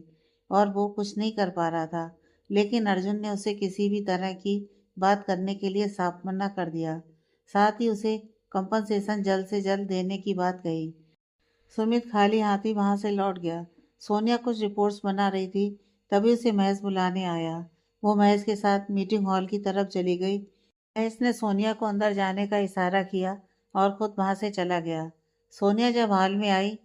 और वो कुछ नहीं कर पा रहा था। लेकिन अर्जुन ने उसे किसी भी तरह की बात करने के लिए साफ मना कर दिया। साथ ही उसे कंपनसेशन जल्द से जल्द देने की बात कही। सुमित खाली हाथ ही वहां से लौट गया। सोनिया कुछ रिपोर्ट्स बना रही थी, तभी उसे महज बुलाने आया। वो महेश के साथ मीटिंग हॉल की तरफ चली गई। महेश ने सोनिया को अंदर जाने का इशारा किया और खुद वहां से चला गया। सोनिया जब हॉल में आई,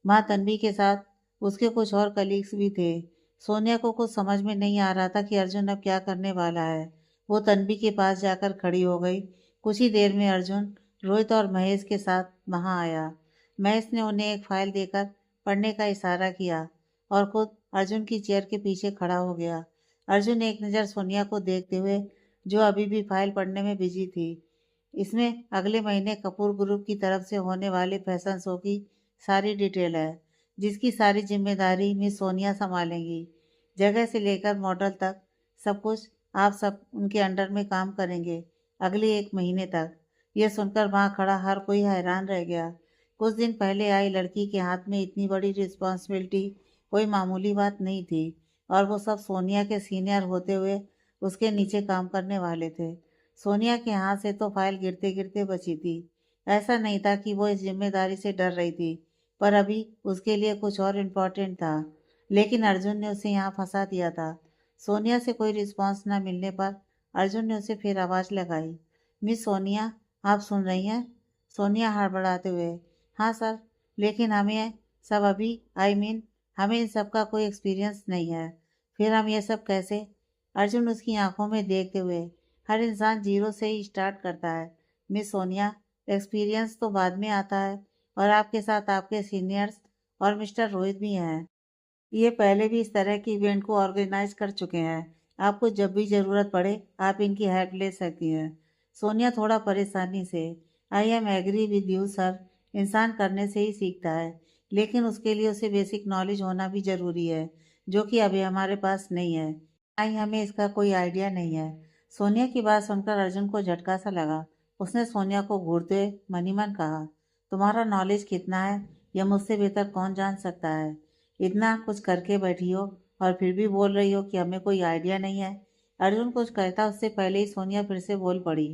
माँ तन्वी के साथ उसके कुछ और कलीग्स भी थे। सोनिया को कुछ समझ में नहीं आ रहा था कि अर्जुन अब क्या करने वाला है। वो तन्वी के पास जाकर खड़ी हो गई। कुछ ही देर में अर्जुन रोहित और महेश के साथ वहां आया। महेश ने उन्हें एक फाइल देकर पढ़ने का इशारा किया और खुद अर्जुन की चेयर के पीछे खड़ा हो गया। अर्जुन एक नज़र सोनिया को देखते हुए, जो अभी भी फाइल पढ़ने में बिजी थी। इसमें अगले महीने कपूर ग्रुप की तरफ से होने वाले फैशन शो की सारी डिटेल है, जिसकी सारी जिम्मेदारी मिस सोनिया संभालेंगी। जगह से लेकर मॉडल तक सब कुछ आप सब उनके अंडर में काम करेंगे अगले 1 महीने तक। यह सुनकर वहाँ खड़ा हर कोई हैरान रह गया। कुछ दिन पहले आई लड़की के हाथ में इतनी बड़ी रिस्पॉन्सिबिलिटी कोई मामूली बात नहीं थी, और वो सब सोनिया के सीनियर होते हुए उसके नीचे काम करने वाले थे। सोनिया के हाथ से तो फाइल गिरते गिरते बची थी। ऐसा नहीं था कि वो इस जिम्मेदारी से डर रही थी, पर अभी उसके लिए कुछ और इम्पोर्टेंट था। लेकिन अर्जुन ने उसे यहाँ फंसा दिया था। सोनिया से कोई रिस्पॉन्स न मिलने पर अर्जुन ने उसे फिर आवाज़ लगाई, मिस सोनिया, आप सुन रही हैं? सोनिया हड़बड़ाते हुए, हाँ सर, लेकिन हमें सब अभी हमें इन सब का कोई एक्सपीरियंस नहीं है। फिर हम ये सब कैसे? अर्जुन उसकी आंखों में देखते हुए, हर इंसान जीरो से ही स्टार्ट करता है मिस सोनिया। एक्सपीरियंस तो बाद में आता है, और आपके साथ आपके सीनियर्स और मिस्टर रोहित भी हैं। ये पहले भी इस तरह के इवेंट को ऑर्गेनाइज कर चुके हैं। आपको जब भी ज़रूरत पड़े आप इनकी हेल्प ले सकती हैं। सोनिया थोड़ा परेशानी से, I am agree with you sir. इंसान करने से ही सीखता है, लेकिन उसके लिए उसे बेसिक नॉलेज होना भी ज़रूरी है, जो कि अभी हमारे पास नहीं है। आई हमें इसका कोई आइडिया नहीं है। सोनिया की बात सुनकर अर्जुन को झटका सा लगा। उसने सोनिया को घूरते हुए मन ही मन कहा, तुम्हारा नॉलेज कितना है यह मुझसे बेहतर कौन जान सकता है। इतना कुछ करके बैठी हो और फिर भी बोल रही हो कि हमें कोई आइडिया नहीं है। अर्जुन कुछ कहता उससे पहले ही सोनिया फिर से बोल पड़ी,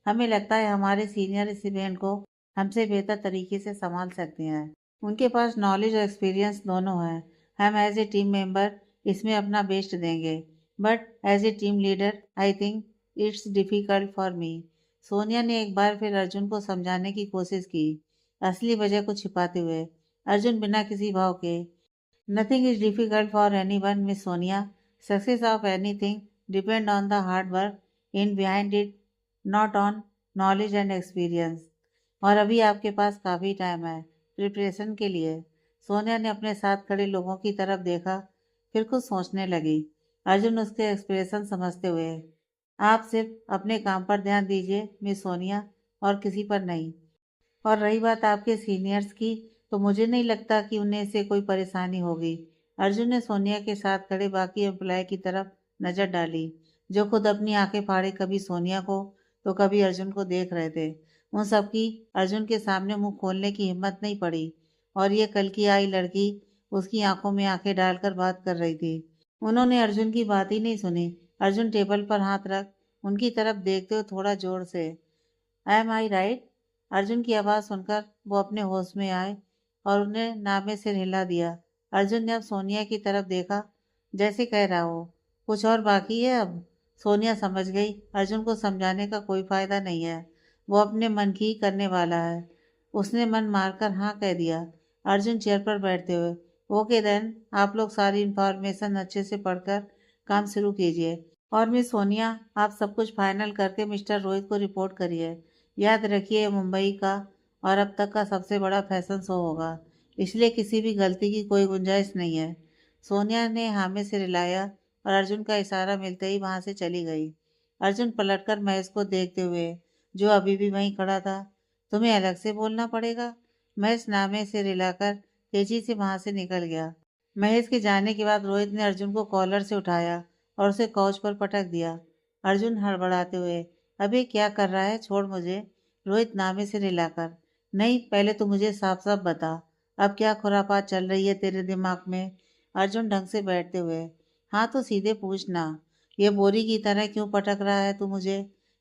हमें लगता है हमारे सीनियर इस इवेंट को हमसे बेहतर तरीके से संभाल सकते हैं। उनके पास नॉलेज और एक्सपीरियंस दोनों है। हम एज ए टीम मेंबर इसमें अपना बेस्ट देंगे, but as a team leader I think it's difficult for me. Sonia ने एक बार फिर अर्जुन को समझाने की कोशिश की, असली वजह को छिपाते हुए। अर्जुन बिना किसी भाव के, Nothing is difficult for anyone, Miss Sonia. Success of anything depend on the hard work in behind it, not on knowledge and experience. और अभी आपके पास काफ़ी टाइम है प्रिपरेशन के लिए। सोनिया ने अपने साथ खड़े लोगों की तरफ देखा, फिर कुछ सोचने लगी। अर्जुन उसके एक्सप्रेशन समझते हुए, आप सिर्फ अपने काम पर ध्यान दीजिए मिस सोनिया, और किसी पर नहीं। और रही बात आपके सीनियर्स की, तो मुझे नहीं लगता कि उन्हें इससे कोई परेशानी होगी। अर्जुन ने सोनिया के साथ खड़े बाकी एम्प्लॉय की तरफ नजर डाली, जो खुद अपनी आंखें फाड़े कभी सोनिया को तो कभी अर्जुन को देख रहे थे। उन सबकी अर्जुन के सामने मुंह खोलने की हिम्मत नहीं पड़ी, और ये कल की आई लड़की उसकी आंखों में आंखें डालकर बात कर रही थी। उन्होंने अर्जुन की बात ही नहीं सुनी। अर्जुन टेबल पर हाथ रख उनकी तरफ देखते हुए थोड़ा जोर से, एम आई राइट? अर्जुन की आवाज़ सुनकर वो अपने होश में आए और उन्हें नामे से हिला दिया। अर्जुन ने अब सोनिया की तरफ देखा, जैसे कह रहा हो, कुछ और बाकी है अब? सोनिया समझ गई अर्जुन को समझाने का कोई फायदा नहीं है, वो अपने मन की ही करने वाला है। उसने मन मारकर हाँ कह दिया। अर्जुन चेयर पर बैठते हुए, ओके देन, आप लोग सारी इंफॉर्मेशन अच्छे से पढ़कर काम शुरू कीजिए, और मिस सोनिया आप सब कुछ फाइनल करके मिस्टर रोहित को रिपोर्ट करिए। याद रखिए, मुंबई का और अब तक का सबसे बड़ा फैशन शो होगा, इसलिए किसी भी गलती की कोई गुंजाइश नहीं है। सोनिया ने हामी से रिलाया और अर्जुन का इशारा मिलते ही वहां से चली गई। अर्जुन पलटकर महेश को देखते हुए, जो अभी भी वहीं खड़ा था, तुम्हें अलग से बोलना पड़ेगा। महेश नामे से रिलाकर तेजी से वहां से निकल गया। महेश के जाने के बाद रोहित ने अर्जुन को कॉलर से उठाया और उसे काउच पर पटक दिया। अर्जुन हड़बड़ाते हुए, अभी क्या कर रहा है, छोड़ मुझे। रोहित नामे से रिलाकर, नहीं, पहले तो मुझे साफ साफ बता, अब क्या खुरापात चल रही है तेरे दिमाग में? अर्जुन ढंग से बैठते हुए, हाँ तो सीधे पूछना, ये बोरी की तरह क्यों पटक रहा है तू मुझे?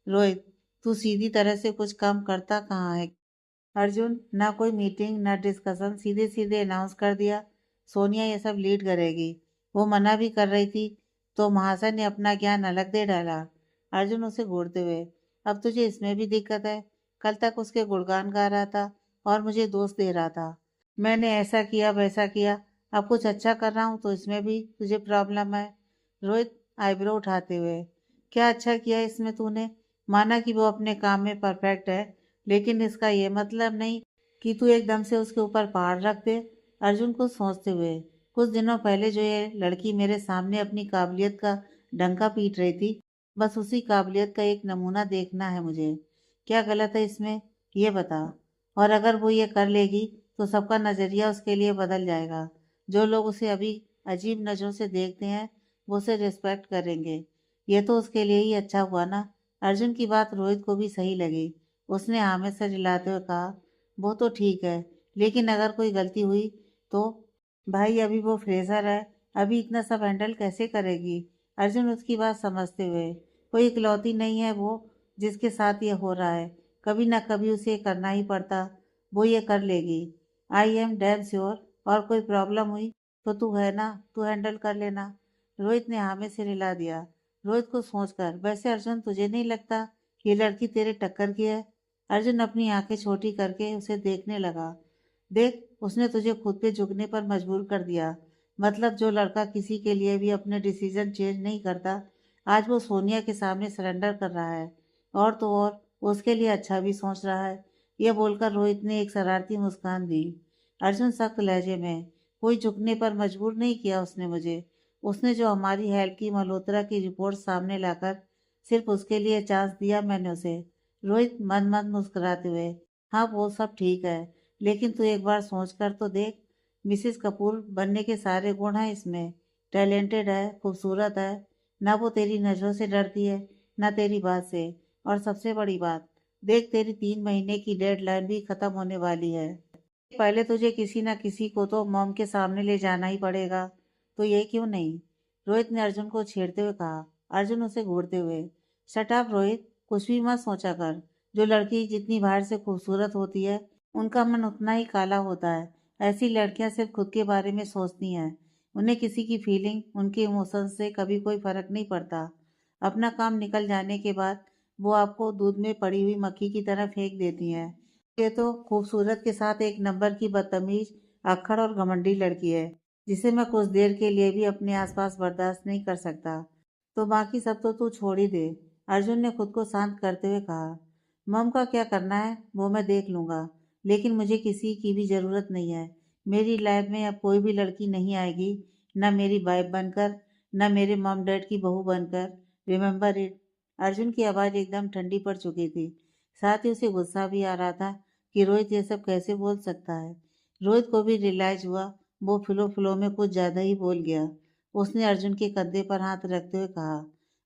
रोहित, तू सीधी तरह से कुछ काम करता कहाँ है? अर्जुन, ना कोई मीटिंग ना डिस्कशन, सीधे सीधे अनाउंस कर दिया। सोनिया ये सब लीड करेगी, वो मना भी कर रही थी, तो महाशय ने अपना ज्ञान अलग दे डाला। अर्जुन उसे घूरते हुए, अब तुझे इसमें भी दिक्कत है? कल तक उसके गुणगान गा रहा था और मुझे दोष दे रहा था। मैंने ऐसा किया वैसा किया, अब कुछ अच्छा कर रहा हूँ तो इसमें भी तुझे प्रॉब्लम है। रोहित आईब्रो उठाते हुए, क्या अच्छा किया इसमें तूने? माना कि वो अपने काम में परफेक्ट है, लेकिन इसका ये मतलब नहीं कि तू एकदम से उसके ऊपर पहाड़ रख दे। अर्जुन को सोचते हुए, कुछ दिनों पहले जो ये लड़की मेरे सामने अपनी काबिलियत का डंका पीट रही थी, बस उसी काबिलियत का एक नमूना देखना है मुझे। क्या गलत है इसमें, ये बता। और अगर वो ये कर लेगी तो सबका नज़रिया उसके लिए बदल जाएगा। जो लोग उसे अभी अजीब नज़रों से देखते हैं वो उसे रिस्पेक्ट करेंगे। ये तो उसके लिए ही अच्छा हुआ ना। अर्जुन की बात रोहित को भी सही लगी। उसने हामिद से रिलाते हुए कहा, वो तो ठीक है, लेकिन अगर कोई गलती हुई तो? भाई अभी वो फ्रेजर है, अभी इतना सब हैंडल कैसे करेगी? अर्जुन उसकी बात समझते हुए, कोई इकलौती नहीं है वो जिसके साथ ये हो रहा है, कभी ना कभी उसे करना ही पड़ता। वो ये कर लेगी, आई एम डैम श्योर। और कोई प्रॉब्लम हुई तो तू है ना, तू हैंडल कर लेना। रोहित ने हामी से रिला दिया। रोहित को सोचकर, वैसे अर्जुन तुझे नहीं लगता ये लड़की तेरे टक्कर की है? अर्जुन अपनी आंखें छोटी करके उसे देखने लगा। देख, उसने तुझे खुद पे झुकने पर मजबूर कर दिया। मतलब जो लड़का किसी के लिए भी अपने डिसीजन चेंज नहीं करता, आज वो सोनिया के सामने सरेंडर कर रहा है। और तो और उसके लिए अच्छा भी सोच रहा है। यह बोलकर रोहित ने एक शरारती मुस्कान दी। अर्जुन सख्त लहजे में, कोई झुकने पर मजबूर नहीं किया उसने मुझे। उसने जो हमारी हेल्प की, मल्होत्रा की रिपोर्ट सामने लाकर, सिर्फ उसके लिए चांस दिया मैंने उसे। रोहित मन मन मुस्कुराते हुए, हाँ वो सब ठीक है, लेकिन तू एक बार सोच कर तो देख। मिसेस कपूर बनने के सारे गुण हैं इसमें। टैलेंटेड है, खूबसूरत है, ना वो तेरी नज़रों से डरती है ना तेरी बात से। और सबसे बड़ी बात, देख तेरी 3 महीने की डेडलाइन भी खत्म होने वाली है। पहले तुझे किसी ना किसी को तो मॉम के सामने ले जाना ही पड़ेगा, तो ये क्यों नहीं? रोहित ने अर्जुन को छेड़ते हुए कहा। अर्जुन उसे घूरते हुए, शट अप रोहित, कुछ भी मत सोचा कर। जो लड़की जितनी बाहर से खूबसूरत होती है, उनका मन उतना ही काला होता है। ऐसी लड़कियां सिर्फ खुद के बारे में सोचती हैं, उन्हें किसी की फीलिंग, उनके इमोशंस से कभी कोई फर्क नहीं पड़ता। अपना काम निकल जाने के बाद वो आपको दूध में पड़ी हुई मक्खी की तरह फेंक देती हैं। ये तो खूबसूरत के साथ एक नंबर की बदतमीज, अक्खड़ और घमंडी लड़की है, जिसे मैं कुछ देर के लिए भी अपने आसपास बर्दाश्त नहीं कर सकता। तो बाकी सब तो तू छोड़ ही दे। अर्जुन ने खुद को शांत करते हुए कहा, मम का क्या करना है वो मैं देख लूंगा, लेकिन मुझे किसी की भी ज़रूरत नहीं है। मेरी लाइफ में अब कोई भी लड़की नहीं आएगी, न मेरी वाइफ बनकर, न मेरे मॉम डैड की बहू बनकर। Remember it. अर्जुन की आवाज़ एकदम ठंडी पड़ चुकी थी, साथ ही उसे गुस्सा भी आ रहा था कि रोहित ये सब कैसे बोल सकता है। रोहित को भी रियलाइज हुआ वो फ्लो फ्लो में कुछ ज़्यादा ही बोल गया। उसने अर्जुन के कंधे पर हाथ रखते हुए कहा,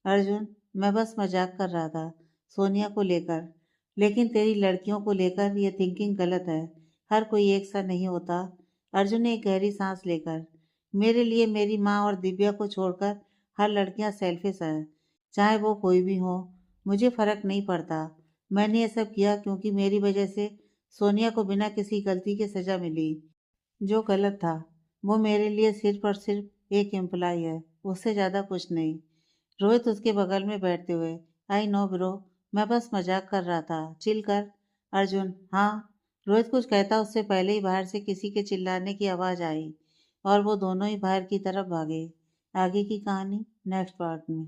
अर्जुन मैं बस मजाक कर रहा था सोनिया को लेकर, लेकिन तेरी लड़कियों को लेकर ये थिंकिंग गलत है। हर कोई एक सा नहीं होता। अर्जुन ने एक गहरी सांस लेकर, मेरे लिए मेरी माँ और दिव्या को छोड़कर हर लड़कियां सेल्फिश है, चाहे वो कोई भी हो। मुझे फर्क नहीं पड़ता। मैंने ये सब किया क्योंकि मेरी वजह से सोनिया को बिना किसी गलती के सजा मिली। जो गलत था वो मेरे लिए सिर्फ और सिर्फ एक एम्प्लॉय है, उससे ज़्यादा कुछ नहीं। रोहित उसके बगल में बैठते हुए, आई नो ब्रो, मैं बस मजाक कर रहा था, चिल कर। अर्जुन, हाँ। रोहित कुछ कहता उससे पहले ही बाहर से किसी के चिल्लाने की आवाज़ आई और वो दोनों ही बाहर की तरफ भागे। आगे की कहानी नेक्स्ट पार्ट में।